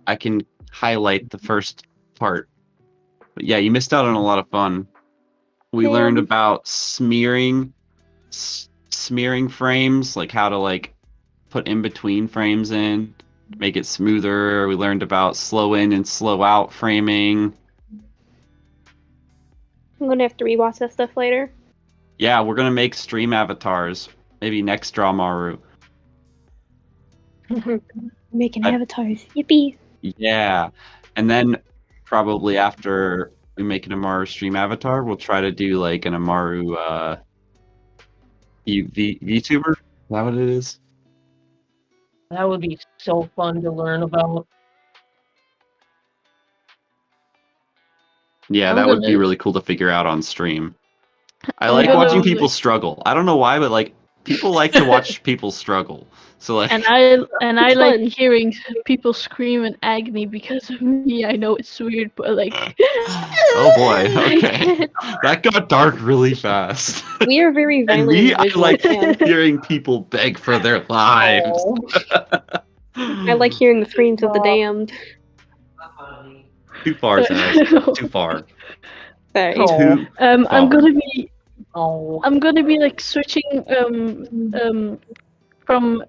I can highlight the first part. But yeah, you missed out on a lot of fun. We learned about smearing frames, like how to like put in between frames in, make it smoother. We learned about slow in and slow out framing. I'm gonna have to rewatch that stuff later. Yeah, we're gonna make stream avatars. Maybe next Dramaru. Making I- avatars. Yippee! Yeah, and then probably after we make an Amaru stream avatar, we'll try to do like an Amaru VTuber. Is that what it is? That would be so fun to learn about. Yeah, I'm that would be gonna- really cool to figure out on stream. I I'm like gonna, watching people like- struggle. I don't know why, but like people like to watch people struggle. So like, And I It's like fun. hearing people scream in agony because of me. I know it's weird, but like. oh boy, okay, that got dark really fast. We are very And violent me, I individuals, like man. hearing people beg for their lives. Oh, I like hearing the screams of the damned. Too far, Zaz. Too far. Sorry. Oh. Too I'm far. gonna be like switching from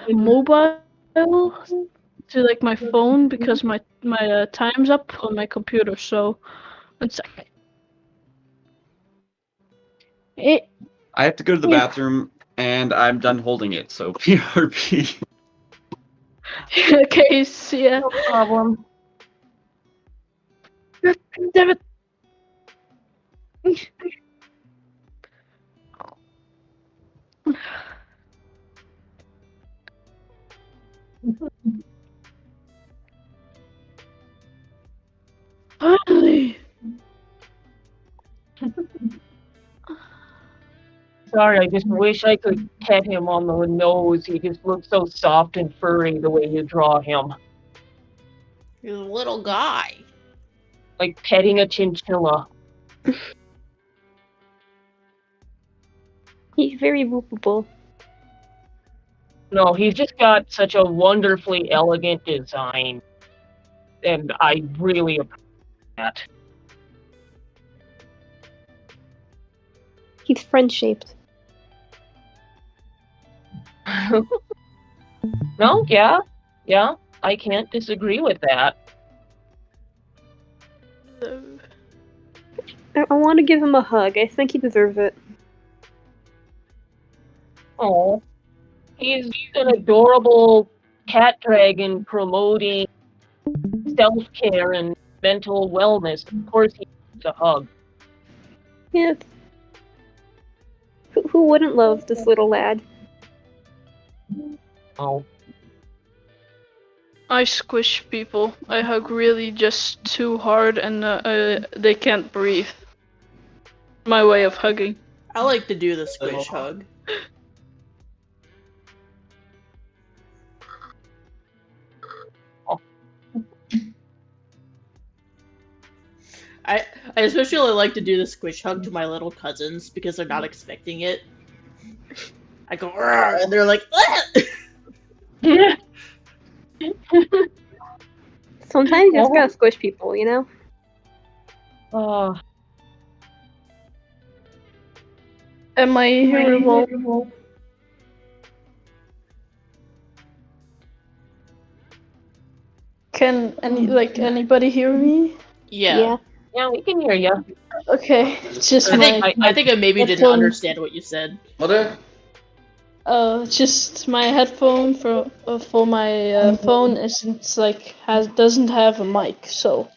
mobile to like my phone because my time's up on my computer. So, 1 sec. I have to go to the Yeah. bathroom, And I'm done holding it, so PRP. Okay, see ya. No problem. Damn it. Finally. Sorry, I just wish I could pet him on the nose. He just looks so soft and furry the way you draw him. He's a little guy. Like petting a chinchilla. He's very movable. No, he's just got such a wonderfully elegant design. And I really appreciate that. He's friend-shaped. No, yeah, I can't disagree with that. I want to give him a hug. I think he deserves it. Oh, he's an adorable cat dragon promoting self-care and mental wellness. Of course, he needs a hug. Yeah. Who wouldn't love this little lad? Oh, I squish people. I hug really just too hard and they can't breathe. My way of hugging. I like to do the squish hug. I especially like to do the squish hug to my little cousins because they're not expecting it. I go, "Arr," and they're like, "Ah!" Sometimes you just gotta squish people, you know? oh, Am I hearable? Can anybody hear me? Yeah. yeah, we can hear you. Okay, it's just I my think I think I maybe didn't headphone. understand what you said. Just my headphone for my phone isn't doesn't have a mic, so.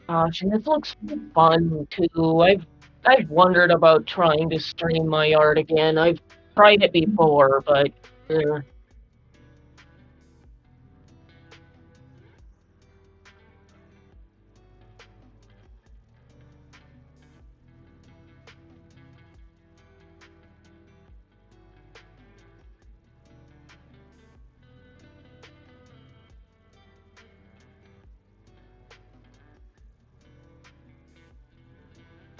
Gosh, and this looks fun too. I've wondered about trying to stream my art again. I've tried it before, but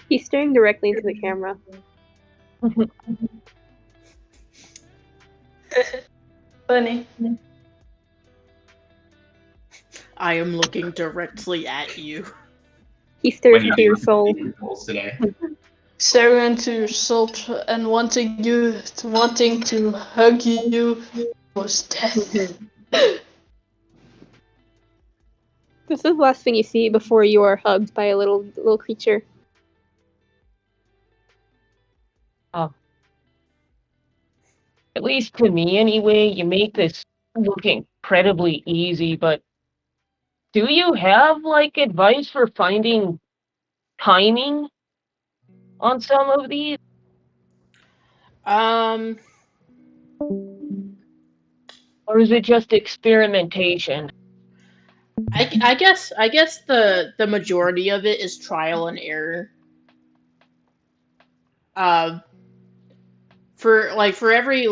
He's staring directly into the camera. Funny. I am looking directly at you. He stares When you into your do soul. goals today. Staring into your soul and wanting to hug you was death. This is the last thing you see before you are hugged by a little creature. at least to me anyway, you make this look incredibly easy, but do you have like advice for finding timing on some of these? Or is it just experimentation? I guess the majority of it is trial and error. For every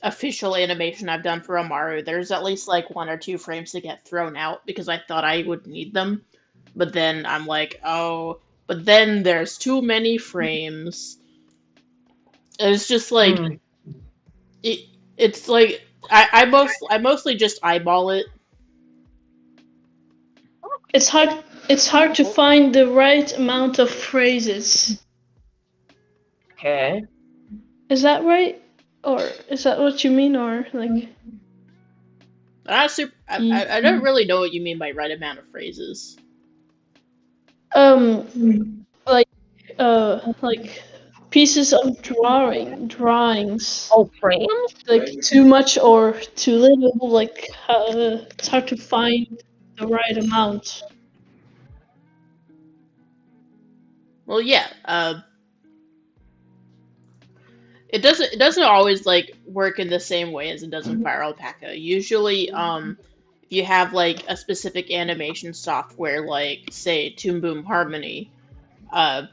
official animation I've done for Amaru, there's at least like 1 or 2 frames that get thrown out because I thought I would need them, but then I'm like, oh, but then there's too many frames. It's just like it's like I mostly just eyeball it. It's hard to find the right amount of phrases. Okay. Is that right? Or is that what you mean? Or like? I don't really know what you mean by right amount of phrases. Like like pieces of drawings. Oh, frames? Like too much or too little. Like it's hard to find the right amount. Well, yeah. It doesn't always like work in the same way as it does in Fire Alpaca. Usually, if you have like a specific animation software, like say Toon Boom Harmony, uh,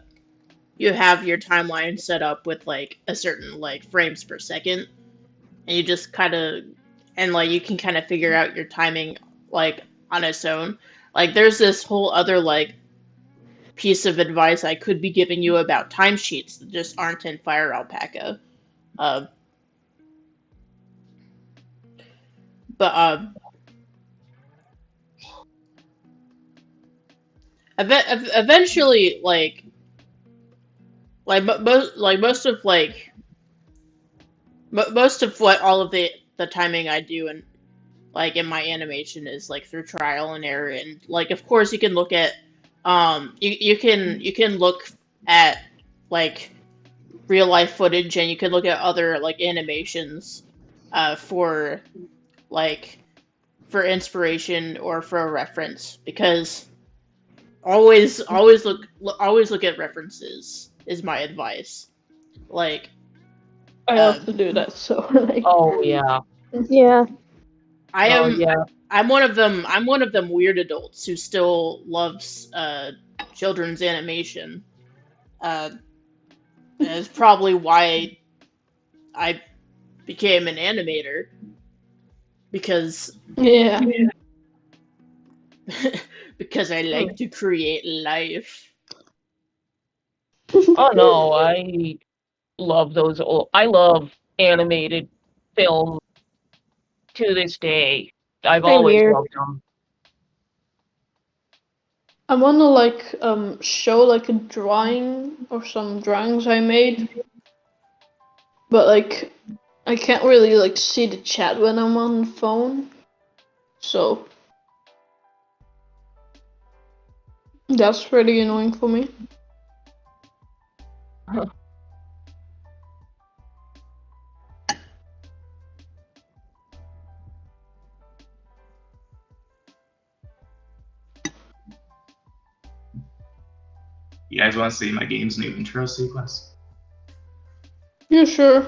you have your timeline set up with like a certain like frames per second, and you just kind of and like you can kind of figure out your timing like on its own. Like there's this whole other like piece of advice I could be giving you about timesheets that just aren't in Fire Alpaca. Uh, but eventually, most of most of what all of the timing I do and like in my animation is like through trial and error, and like of course you can look at you can look at like real life footage, and you can look at other like animations for like for inspiration or for a reference, because always look at references is my advice. Like I have to do that. So like. Oh, yeah. Yeah. I Oh, am yeah. I'm one of them weird adults who still loves children's animation. That's probably why I became an animator, because Yeah. because I like to create life. Oh, no, I love those old. I love animated film to this day. I've Same always here. loved them. I wanna like show like a drawing or some drawings I made, but like I can't really like see the chat when I'm on the phone, so that's pretty annoying for me. You guys want to see my game's new intro sequence? Yeah, sure.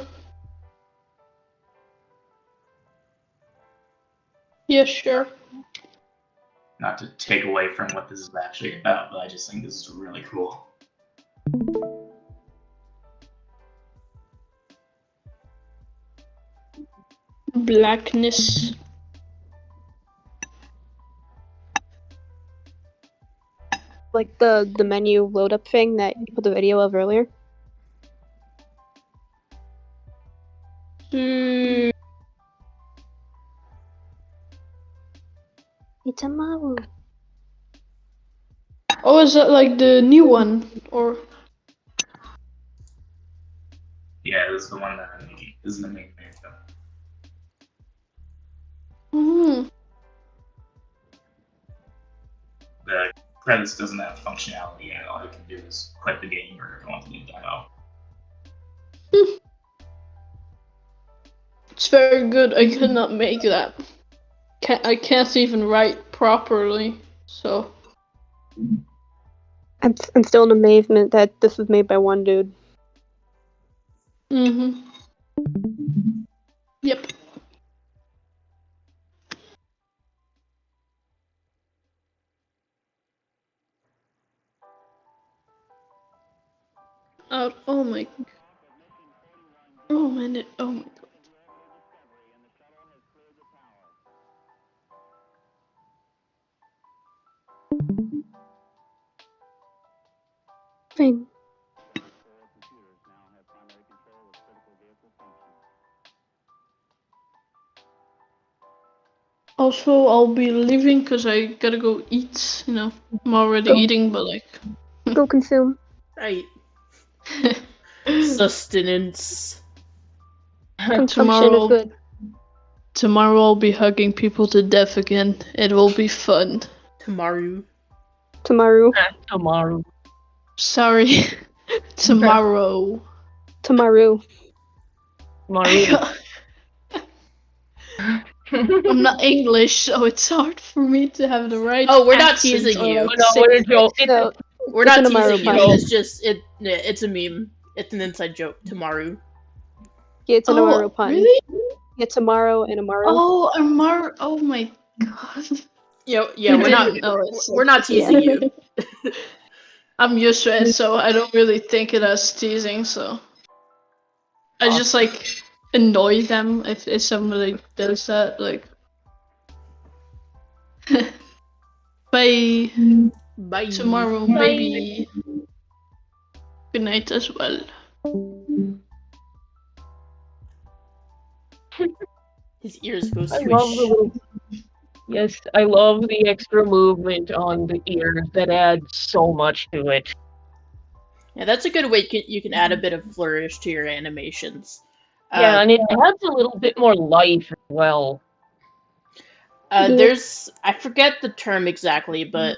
Yeah, sure. Not to take away from what this is actually about, but I just think this is really cool. Blackness. Like the menu load up thing that you put the video of earlier. It's a Maru. Oh, is that like the new one or? Yeah, this is the one that I'm making. This is the main video. Hmm. The credits doesn't have functionality, and all you can do is quit the game or go into the demo. It's very good. I could not make that. I can't even write properly, so. I'm still in amazement that this was made by one dude. Mm-hmm. Yep. Oh my. Oh man. Oh my god. Fine. Also, I'll be leaving because I gotta go eat. You know, I'm already Go. eating, but like. Go consume. Right. Sustenance. Consumption is good. Tomorrow I'll be hugging people to death again. It will be fun. Tomorrow. Tomorrow. Tomorrow. Sorry. Tomorrow. Tamaru. Maru. I'm not English, so it's hard for me to have the right. Oh, we're not accent teasing or, you. like, No, say we're it right. joking. So We're It's not an Amaru teasing you. pun. It's just it's a meme. It's an inside joke. Tamaru. yeah, it's an Oh, Amaru pun. really? Yeah, tomorrow and Amaru. Oh, Amar. Oh my god. Yeah, I we're not. didn't know it, so We're not it's teasing okay. you. I'm used to it, so I don't really think it as teasing. So I just like annoy them if somebody does that. Like, bye. Bye. Tomorrow, Bye. maybe. Good night as well. His ears go I love the swish. little. Yes, I love the extra movement on the ears that adds so much to it. Yeah, that's a good way you can add a bit of flourish to your animations. Yeah, and it adds a little bit more life as well. There's I forget the term exactly, but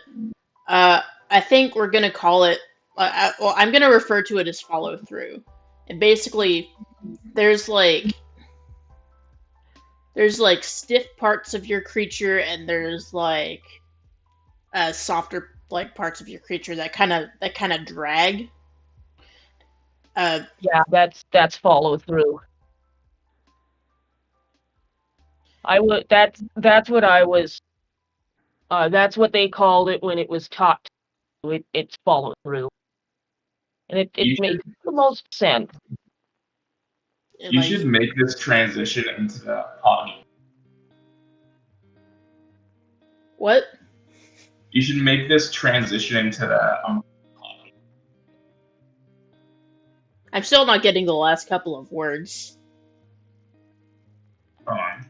I think we're gonna call it. Well, I'm gonna refer to it as follow through. And basically, there's like stiff parts of your creature, and there's like softer like parts of your creature that kind of drag. Yeah, that's follow through. I would that's what I was that's what they called it when it was taught. It's follow through. And it You makes the most sense. You should make this transition into the Poggy. What? You should make this transition into the Poggy. I'm still not getting the last couple of words. Come on.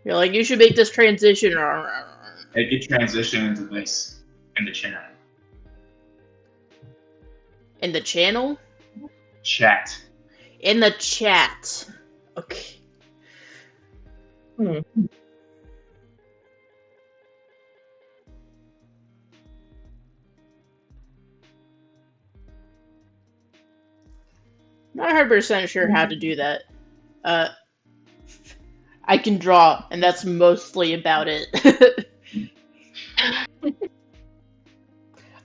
You're like, you should make this transition. Make it transition into this in the channel. In the channel? Chat. In the chat. Okay. Not 100% sure how to do that. I can draw, and that's mostly about it.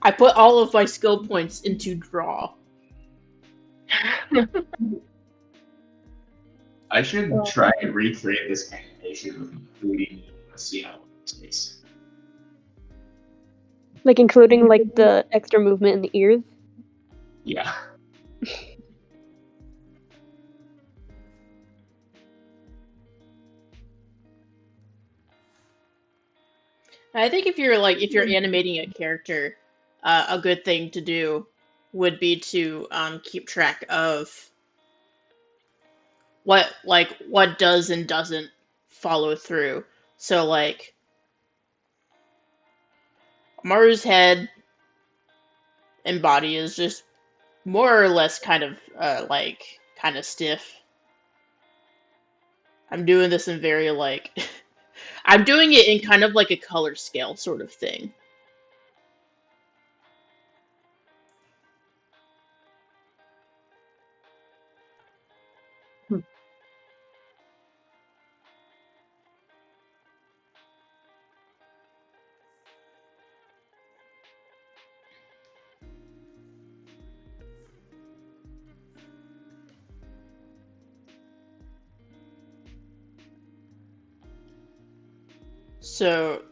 I put all of my skill points into draw. I should try and recreate this animation with including a Seattle space. Like including like the extra movement in the ears. Yeah. I think if you're animating a character, a good thing to do would be to keep track of what does and doesn't follow through. So like Maru's head and body is just more or less kind of stiff. I'm doing this in very like I'm doing it in kind of like a color scale sort of thing. So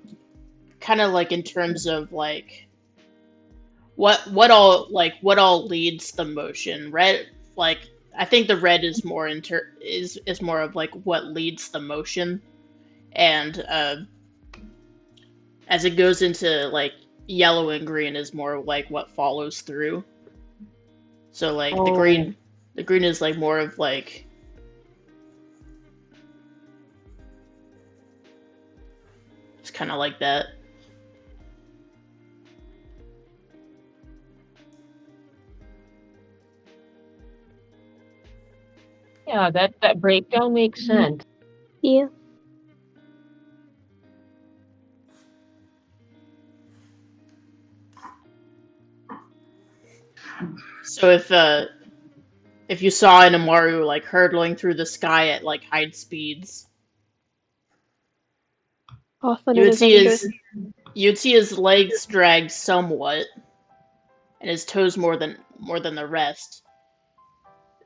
kind of like in terms of like what all leads the motion. Red, like I think the red is more is more of like what leads the motion, and as it goes into like yellow and green is more like what follows through. So like the green is like more of like it's kind of like that. Yeah, that breakdown makes sense. Yeah. So if you saw an Amaru like hurtling through the sky at like high speeds, Off on you an would see adventure. his legs drag somewhat, and his toes more than the rest.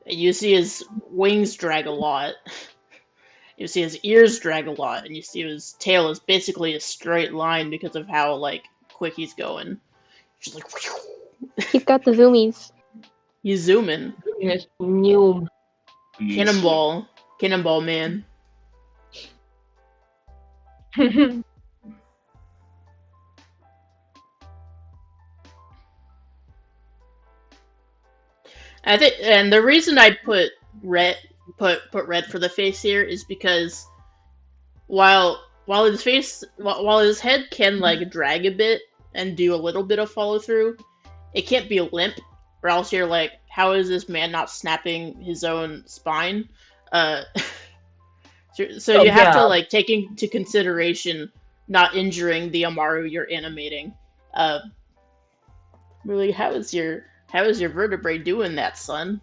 And you see his wings drag a lot. You see his ears drag a lot, and you see his tail is basically a straight line because of how like quick he's going. Just like He's got the zoomies. you zoom in, Yes, new. cannonball man. I think, and the reason I put red for the face here is because while his head can like drag a bit and do a little bit of follow through, it can't be limp, or else you're like, how is this man not snapping his own spine? Uh, so Oh, you have to yeah. like take into consideration not injuring the Amaru you're animating. Uh, really, how is your vertebrae doing that, son?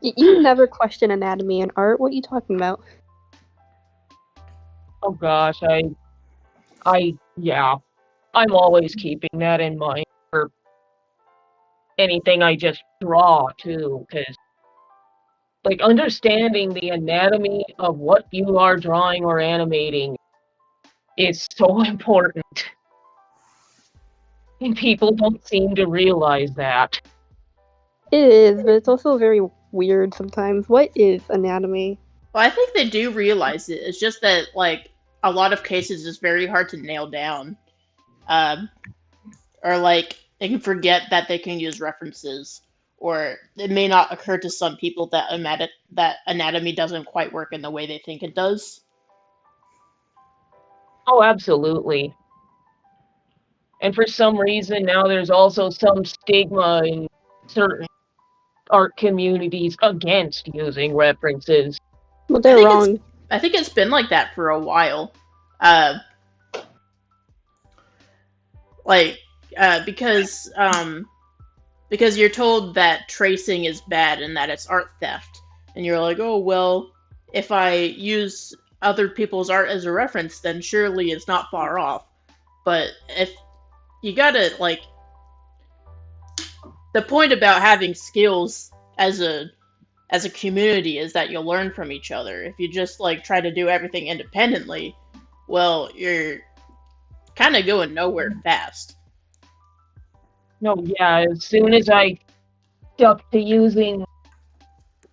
You never question anatomy in art. What are you talking about? Oh gosh, yeah. I'm always keeping that in mind for anything I just draw too, because like understanding the anatomy of what you are drawing or animating is so important. And people don't seem to realize that. It is, but it's also very weird sometimes. What is anatomy? Well, I think they do realize it. It's just that like a lot of cases it's very hard to nail down. Um, or like they can forget that they can use references, or it may not occur to some people that anatomy doesn't quite work in the way they think it does. Oh, absolutely. And for some reason now there's also some stigma in certain art communities against using references. Well, they're wrong. I think it's been like that for a while. Uh, like because you're told that tracing is bad and that it's art theft, and you're like, oh well, if I use other people's art as a reference, then surely it's not far off. But if you gotta like, the point about having skills as a community is that you'll learn from each other. If you just like try to do everything independently, well, you're kind of going nowhere fast. No, yeah, as soon as I stuck to using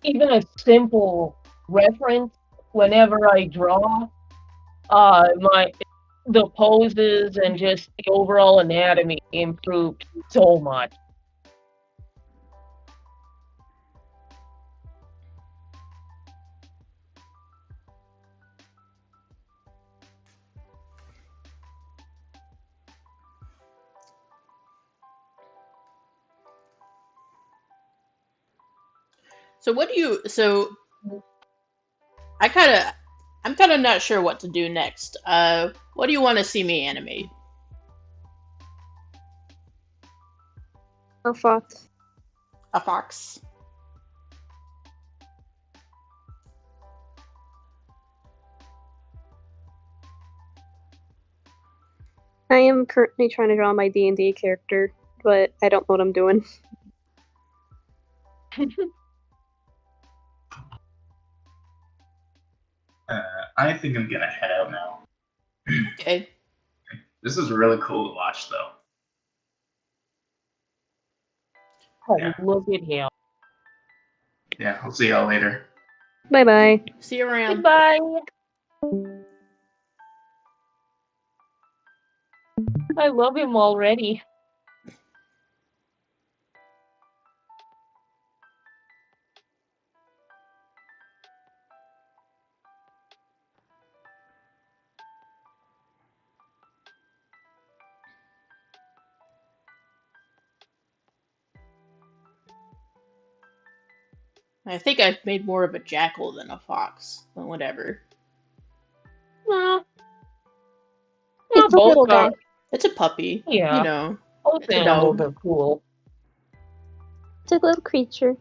even a simple reference whenever I draw, the poses and just the overall anatomy improved so much. So what do you? So I kind of, I'm kind of not sure what to do next. What do you want to see me animate? A fox. A fox. I am currently trying to draw my D&D character, but I don't know what I'm doing. I think I'm gonna head out now. Okay. This is really cool to watch, though. Oh, Yeah. look at him. Yeah, I'll see y'all later. Bye-bye. See you around. Goodbye. I love him already. I think I've made more of a jackal than a fox, but whatever. Nah, It's a both little guy. are. It's a puppy. Yeah. You know. Both It's a animals dog. are cool. It's a little creature.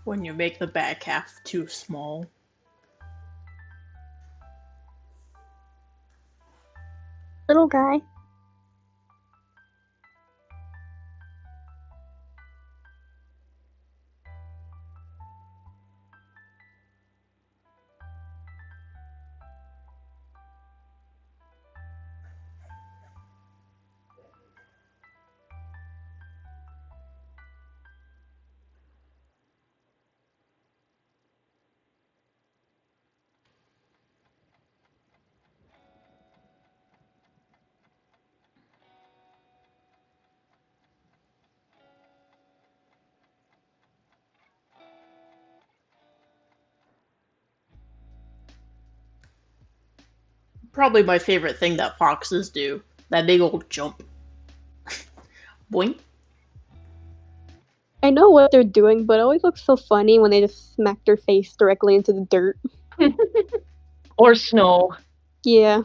When you make the back half too small. Little guy. Probably my favorite thing that foxes do. That big old jump. Boing. I know what they're doing, but it always looks so funny when they just smack their face directly into the dirt. Or snow. Yeah.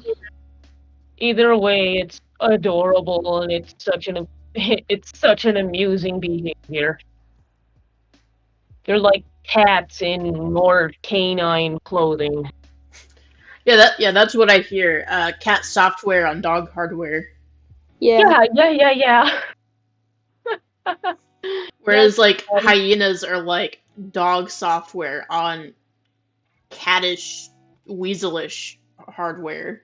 Either way, it's adorable and it's such an amusing behavior. They're like cats in more canine clothing. Yeah, that's what I hear. Cat software on dog hardware. Yeah. Yeah. Whereas Yes, like that is- hyenas are like dog software on cattish, weaselish hardware.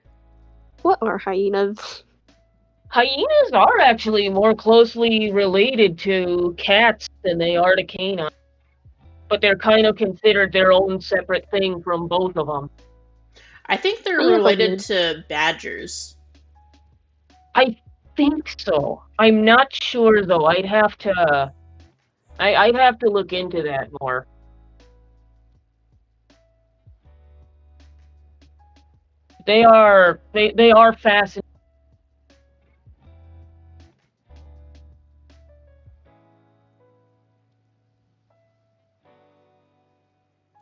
What are hyenas? Hyenas are actually more closely related to cats than they are to canines. But they're kind of considered their own separate thing from both of them. I think they're Hyenas like related me. to badgers. I think so. I'm not sure though. I'd have to look into that more. They are fascinating.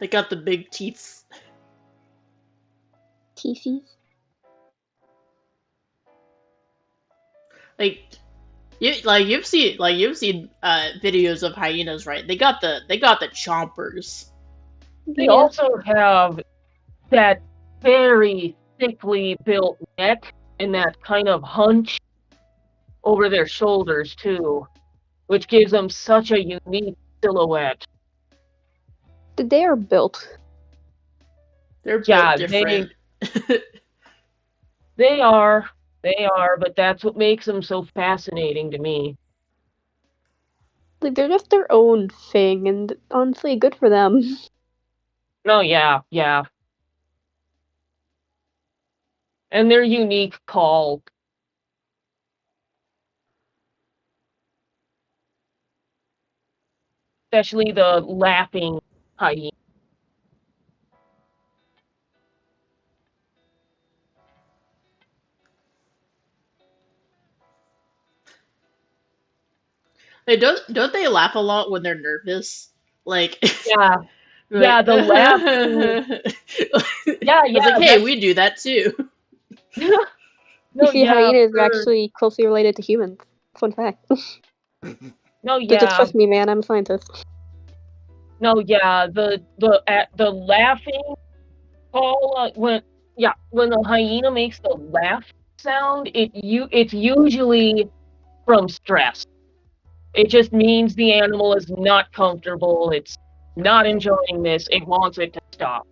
They got the big teeth. Teethies. Like you've seen videos of hyenas, right? They got the chompers. They Yeah. also have that very thickly built neck and that kind of hunch over their shoulders too, which gives them such a unique silhouette. They are built. They're Yeah, built different. they are, They are, but that's what makes them so fascinating to me. Like, they're just their own thing, and honestly, good for them. Oh, yeah, yeah. And their unique call. Especially the laughing hyena. They don't they laugh a lot when they're nervous? Like, Yeah, like, the laughing. Yeah, I was like, yeah, hey, we do that too. You no, see, yeah, hyenas are actually closely related to humans. Fun fact. no, Just yeah, trust me, man. I'm a scientist. no, yeah. The laughing call when the hyena makes the laugh sound, it's usually from stress. It just means the animal is not comfortable. It's not enjoying this. It wants it to stop.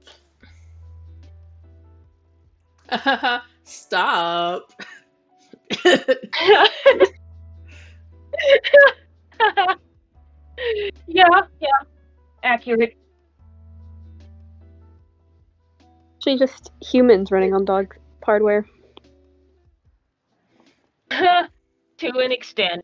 Stop. Yeah, accurate. Actually, just humans running on dog hardware. To an extent.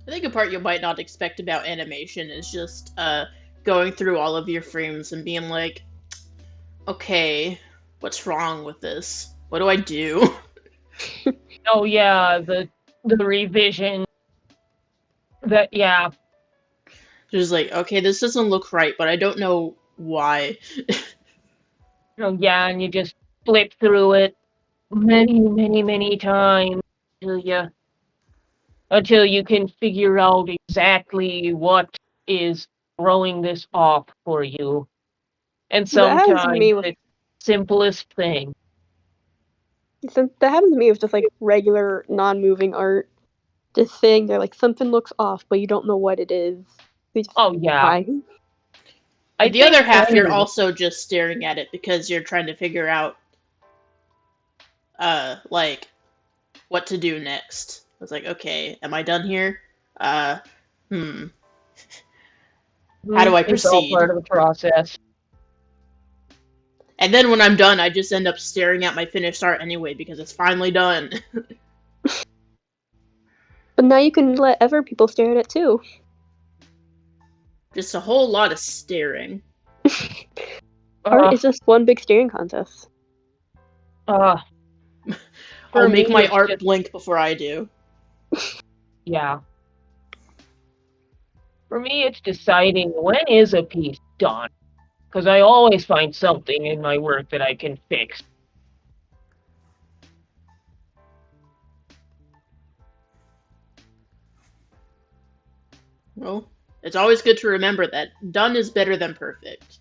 I think a part you might not expect about animation is just going through all of your frames and being like, okay, what's wrong with this? What do I do? Oh yeah, the revision. That yeah. Just like, okay, this doesn't look right, but I don't know why. Oh yeah, and you just flip through it many times until you can figure out exactly what is throwing this off for you. And That happens to sometimes me with it's the simplest thing. that happens to me with just like regular non-moving art. Just saying there, like something looks off, but you don't know what it is. You just, Oh yeah. why? I But the think other half, you're any- also just staring at it because you're trying to figure out, like, what to do next. I was like, okay, am I done here? Uh, hmm. How do I it's all proceed? part of the process. And then when I'm done, I just end up staring at my finished art anyway because it's finally done. But now you can let other people stare at it too. Just a whole lot of staring. Art is just one big staring contest. I'll For make me, my it's art just- blink before I do. Yeah. For me, it's deciding when is a piece done. Because I always find something in my work that I can fix. Well, it's always good to remember that done is better than perfect.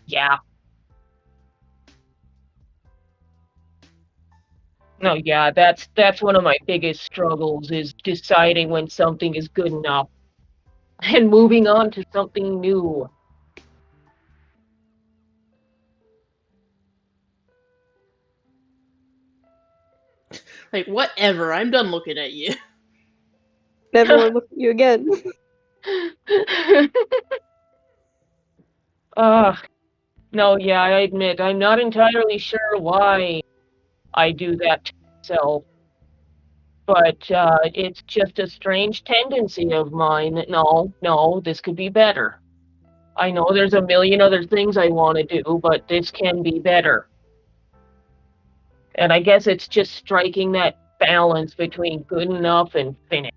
Yeah. No, yeah, that's one of my biggest struggles is deciding when something is good enough and moving on to something new. Like, whatever, I'm done looking at you. Never want to look at you again. No, yeah, I admit I'm not entirely sure why I do that to myself, but it's just a strange tendency of mine that no, this could be better. I know there's a million other things I want to do, but this can be better. And I guess it's just striking that balance between good enough and finished.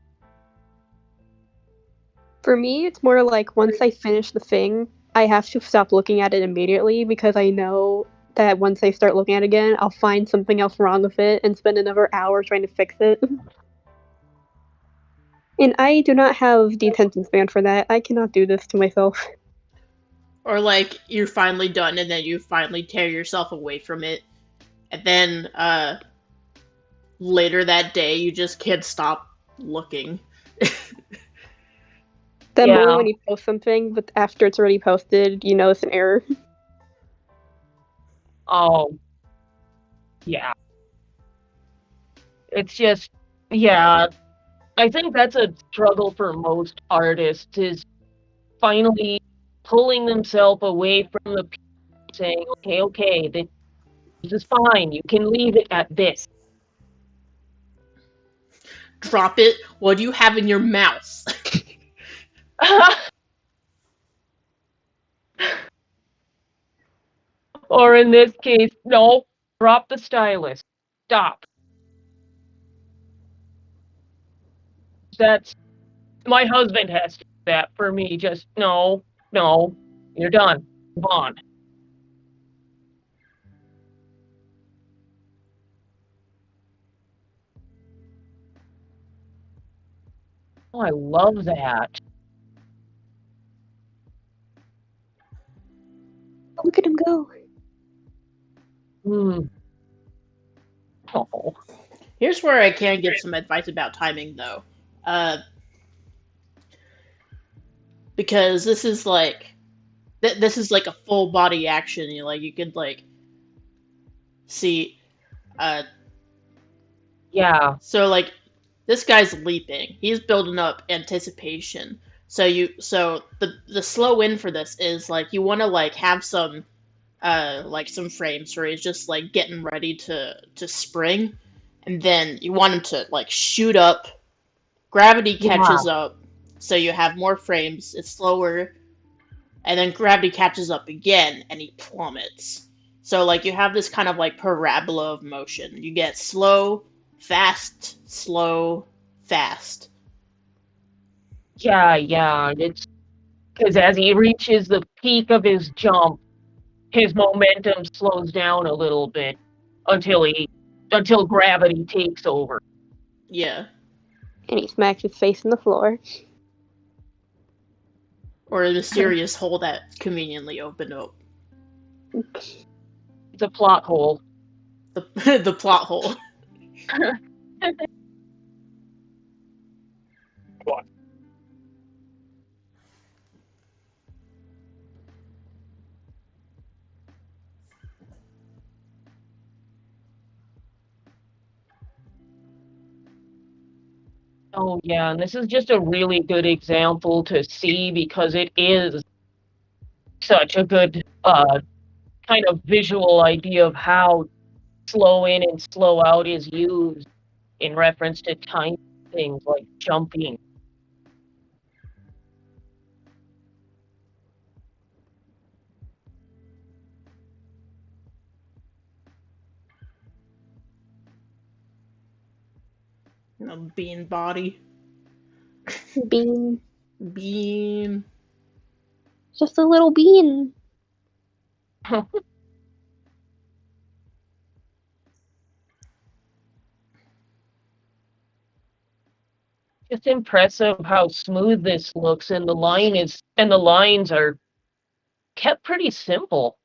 For me, it's more like once I finish the thing, I have to stop looking at it immediately because I know that once I start looking at it again, I'll find something else wrong with it and spend another hour trying to fix it. And I do not have the attention span for that. I cannot do this to myself. Or like you're finally done and then you finally tear yourself away from it. And then later that day you just can't stop looking. That Yeah. moment when you post something, but after it's already posted, you know it's an error. Oh, yeah. It's just, yeah. I think that's a struggle for most artists is finally pulling themselves away from the people saying, okay, this is fine. You can leave it at this. Drop it. What do you have in your mouth? Or in this case, no, drop the stylus. Stop. That's my husband has to do that for me. Just no, you're done. Move on. Oh, I love that. Look at him go. Hmm. Oh, Here's where I can give some advice about timing, though. Because this is like this is like a full body action. You could like see. yeah, So like this guy's leaping. He's building up anticipation. So the slow in for this is like you want to like have some some frames where he's just like getting ready to spring, and then you want him to like shoot up. Gravity catches up, so you have more frames. It's slower, and then gravity catches up again, and he plummets. So like you have this kind of like parabola of motion. You get slow, fast, slow, fast. yeah. It's because as he reaches the peak of his jump, his momentum slows down a little bit until gravity takes over. Yeah. And he smacks his face in the floor. Or a mysterious hole that conveniently opened up. It's a plot hole. The plot hole. Oh yeah, and this is just a really good example to see because it is such a good kind of visual idea of how slow in and slow out is used in reference to tiny things like jumping. Bean body. Bean. Bean. Just a little bean. It's impressive how smooth this looks, and the lines are kept pretty simple.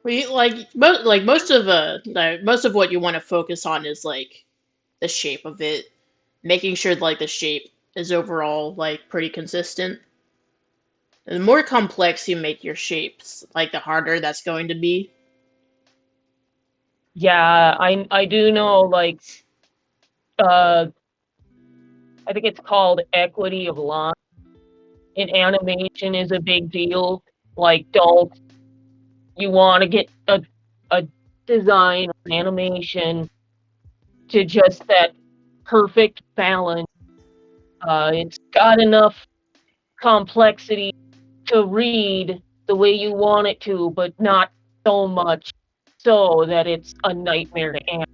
Most of what you want to focus on is like the shape of it, making sure like the shape is overall like pretty consistent. The more complex you make your shapes, like the harder that's going to be. Yeah, I do know like I think it's called equity of line in animation is a big deal. Like don't you want to get a design or animation to just that perfect balance. It's got enough complexity to read the way you want it to, but not so much so that it's a nightmare to animate.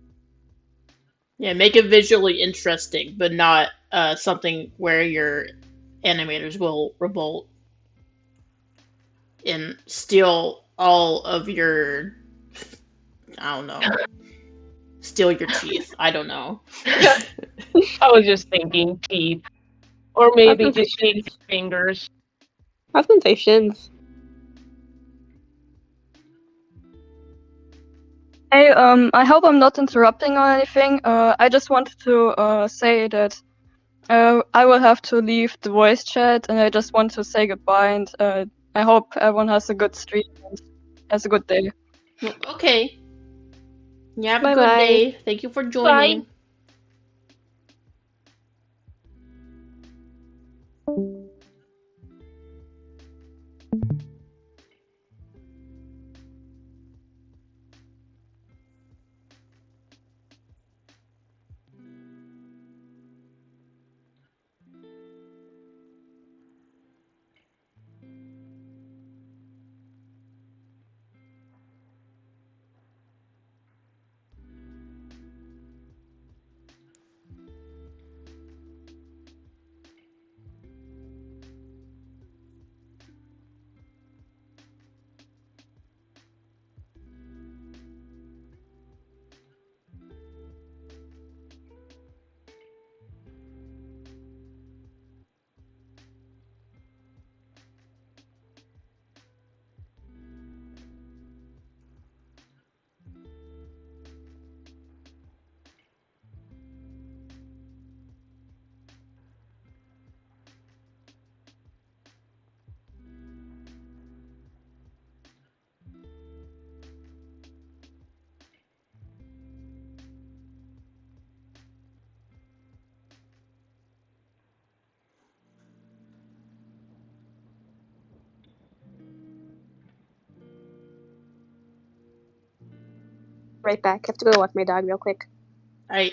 Yeah, make it visually interesting, but not something where your animators will revolt and steal all of your, I don't know, steal your teeth. I don't know. I was just thinking teeth. Or I was maybe gonna say just shake shins. fingers. I was gonna say shins. Hey, I hope I'm not interrupting or anything. I just wanted to say that I will have to leave the voice chat, and I just want to say goodbye. And I hope everyone has a good stream and has a good day. Okay. You have a Bye good bye. day. Thank you for joining. Right back. Have to go walk my dog real quick. I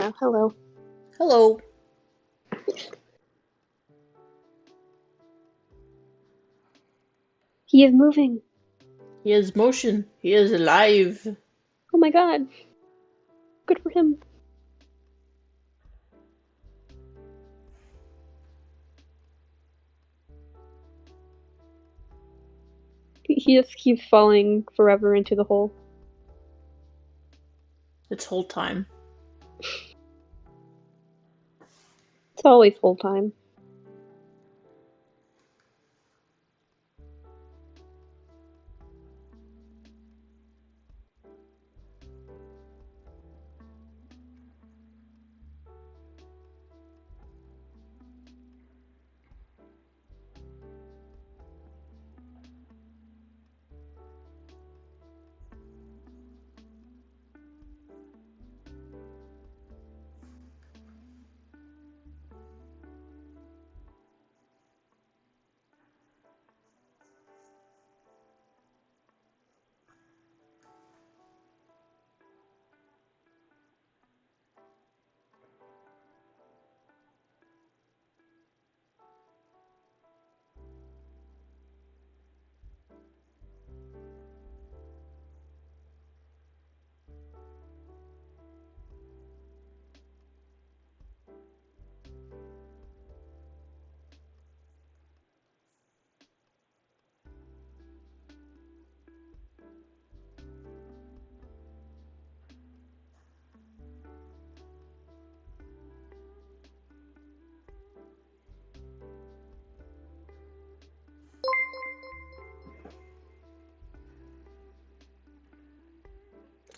Yeah, hello. Hello. He is moving. He is motion. He is alive. Oh my god. Good for him. He just keeps falling forever into the hole. It's whole time. It's always full time.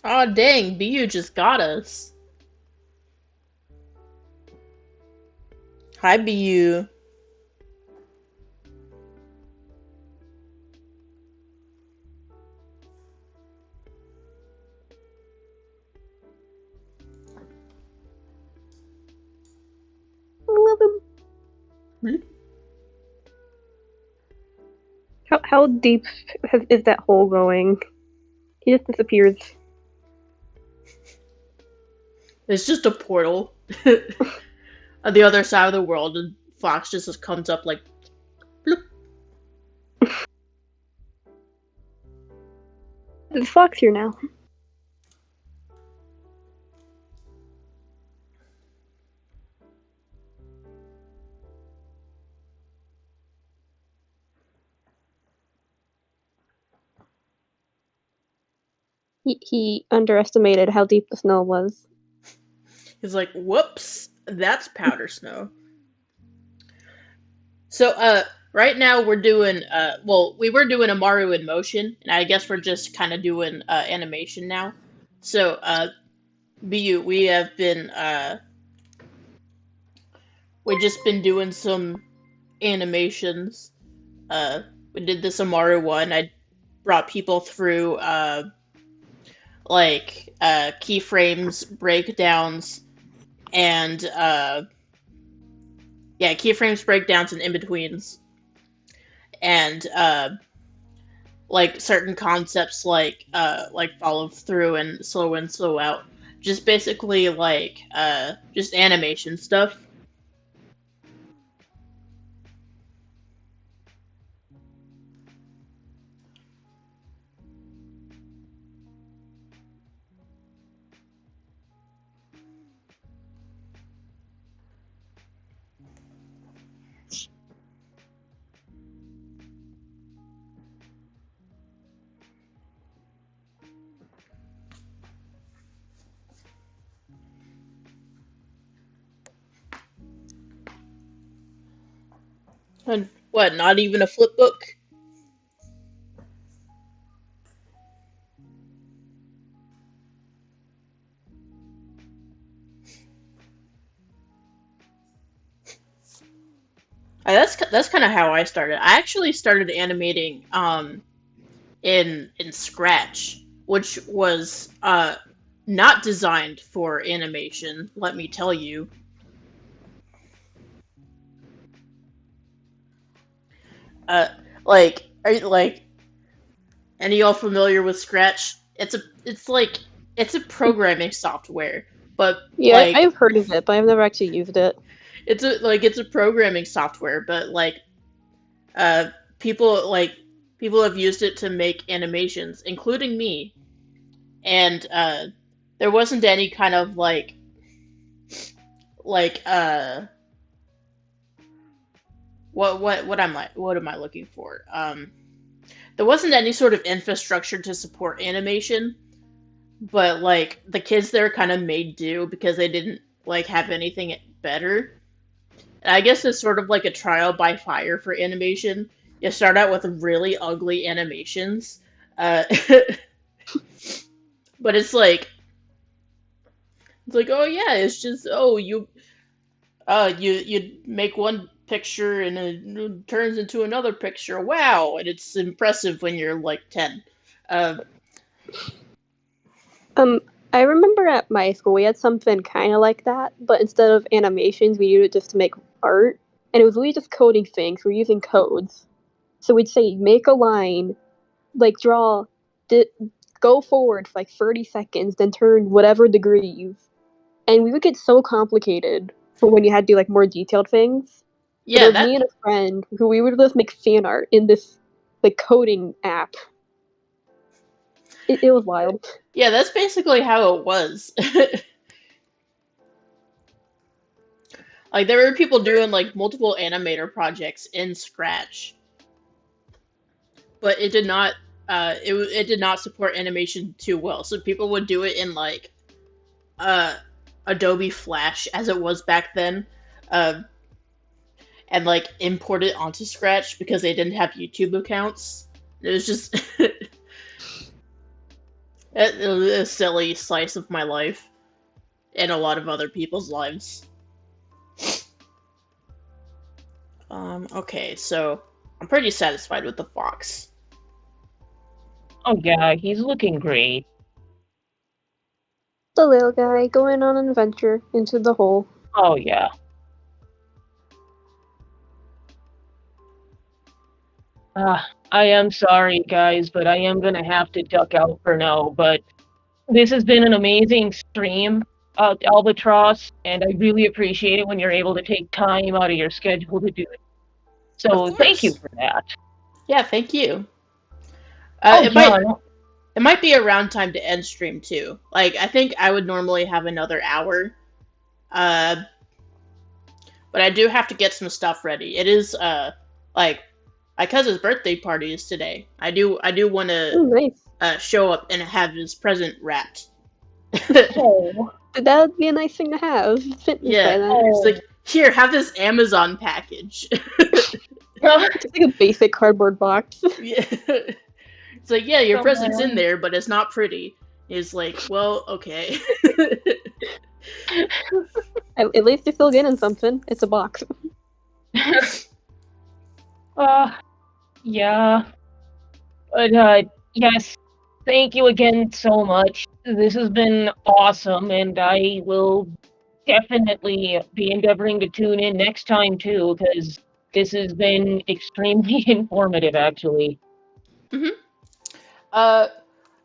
Aw, dang, BU just got us. Hi, BU. I love him. How deep is that hole going? He just disappears. It's just a portal. On the other side of the world, and Fox just comes up like, bloop. There's Fox here now. He underestimated how deep the snow was. He's like, whoops, that's powder snow. So, right now we're doing, well, we were doing Amaru in motion, and I guess we're just kind of doing, animation now. So, BU, we have been, we've just been doing some animations. We did this Amaru one. I brought people through, like, keyframes, breakdowns, and, yeah, keyframes, breakdowns, and in-betweens. And, like, certain concepts like follow through and slow in, slow out. Just basically, like, just animation stuff. And what, not even a flip book? That's kind of how I started. I actually started animating in Scratch, which was not designed for animation, let me tell you. Uh, like, are you, like, any y'all familiar with Scratch? It's a programming software. but Yeah, like I've heard of it, but I've never actually used it. it's a programming software, but like uh people have used it to make animations, including me, and there wasn't any kind of like what am I looking for? There wasn't any sort of infrastructure to support animation, but like the kids there kind of made do because they didn't like have anything better. And I guess it's sort of like a trial by fire for animation. You start out with really ugly animations, uh, but it's like, oh yeah, it's just, oh, you make one picture and it turns into another picture. Wow, and it's impressive when you're like 10. Uh, I remember at my school we had something kind of like that, but instead of animations, we used it just to make art, and it was really just coding things. We're using codes, so we'd say make a line, like draw, go forward for like 30 seconds, then turn whatever degrees, and we would get so complicated for when you had to do like more detailed things. But yeah, it was me and a friend who we would just make fan art in this like coding app. It was wild. yeah, that's basically how it was. Like there were people doing like multiple animator projects in Scratch, but it did not it did not support animation too well. So people would do it in like uh Adobe Flash as it was back then. Uh, and like import it onto Scratch because they didn't have YouTube accounts. It was just it was a silly slice of my life and a lot of other people's lives. Okay, so I'm pretty satisfied with the fox. Oh yeah, he's looking great. The little guy going on an adventure into the hole. Oh yeah. I am sorry, guys, but I am gonna have to duck out for now. But this has been an amazing stream, Albatross, and I really appreciate it when you're able to take time out of your schedule to do it. So Of thank you course. for that. Yeah, thank you. Oh, It might be around time to end stream too. Like I think I would normally have another hour. But I do have to get some stuff ready. It is like my cousin's birthday party is today. I do want Oh, to nice. show up and have his present wrapped. Oh. That would be a nice thing to have. Fitness Yeah. by then. It's like, here, have this Amazon package. It's just like a basic cardboard box. Yeah. It's like, yeah, your Come present's in on. there, but it's not pretty. It's like, well, okay. At least you're still getting something. It's a box. Yeah. But, yes, thank you again so much. This has been awesome, and I will definitely be endeavoring to tune in next time, too, because this has been extremely informative, actually.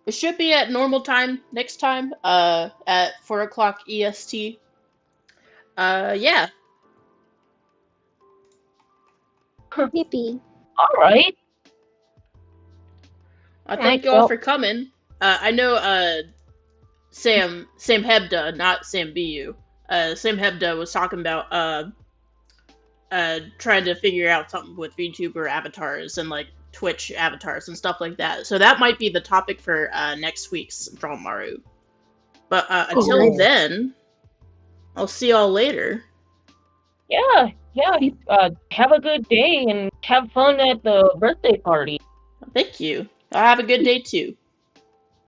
It should be at normal time next time, at 4 o'clock EST. Yeah. Yippee. All right. I thank Alright, you all well- for coming. I know, Sam Hebda, not Sam BU. Sam Hebda was talking about, trying to figure out something with VTuber avatars and, like, Twitch avatars and stuff like that. So that might be the topic for, next week's Dramaru. But, until nice. then, I'll see y'all later. Yeah. Have a good day and have fun at the birthday party. Thank you. I'll have a good day, too.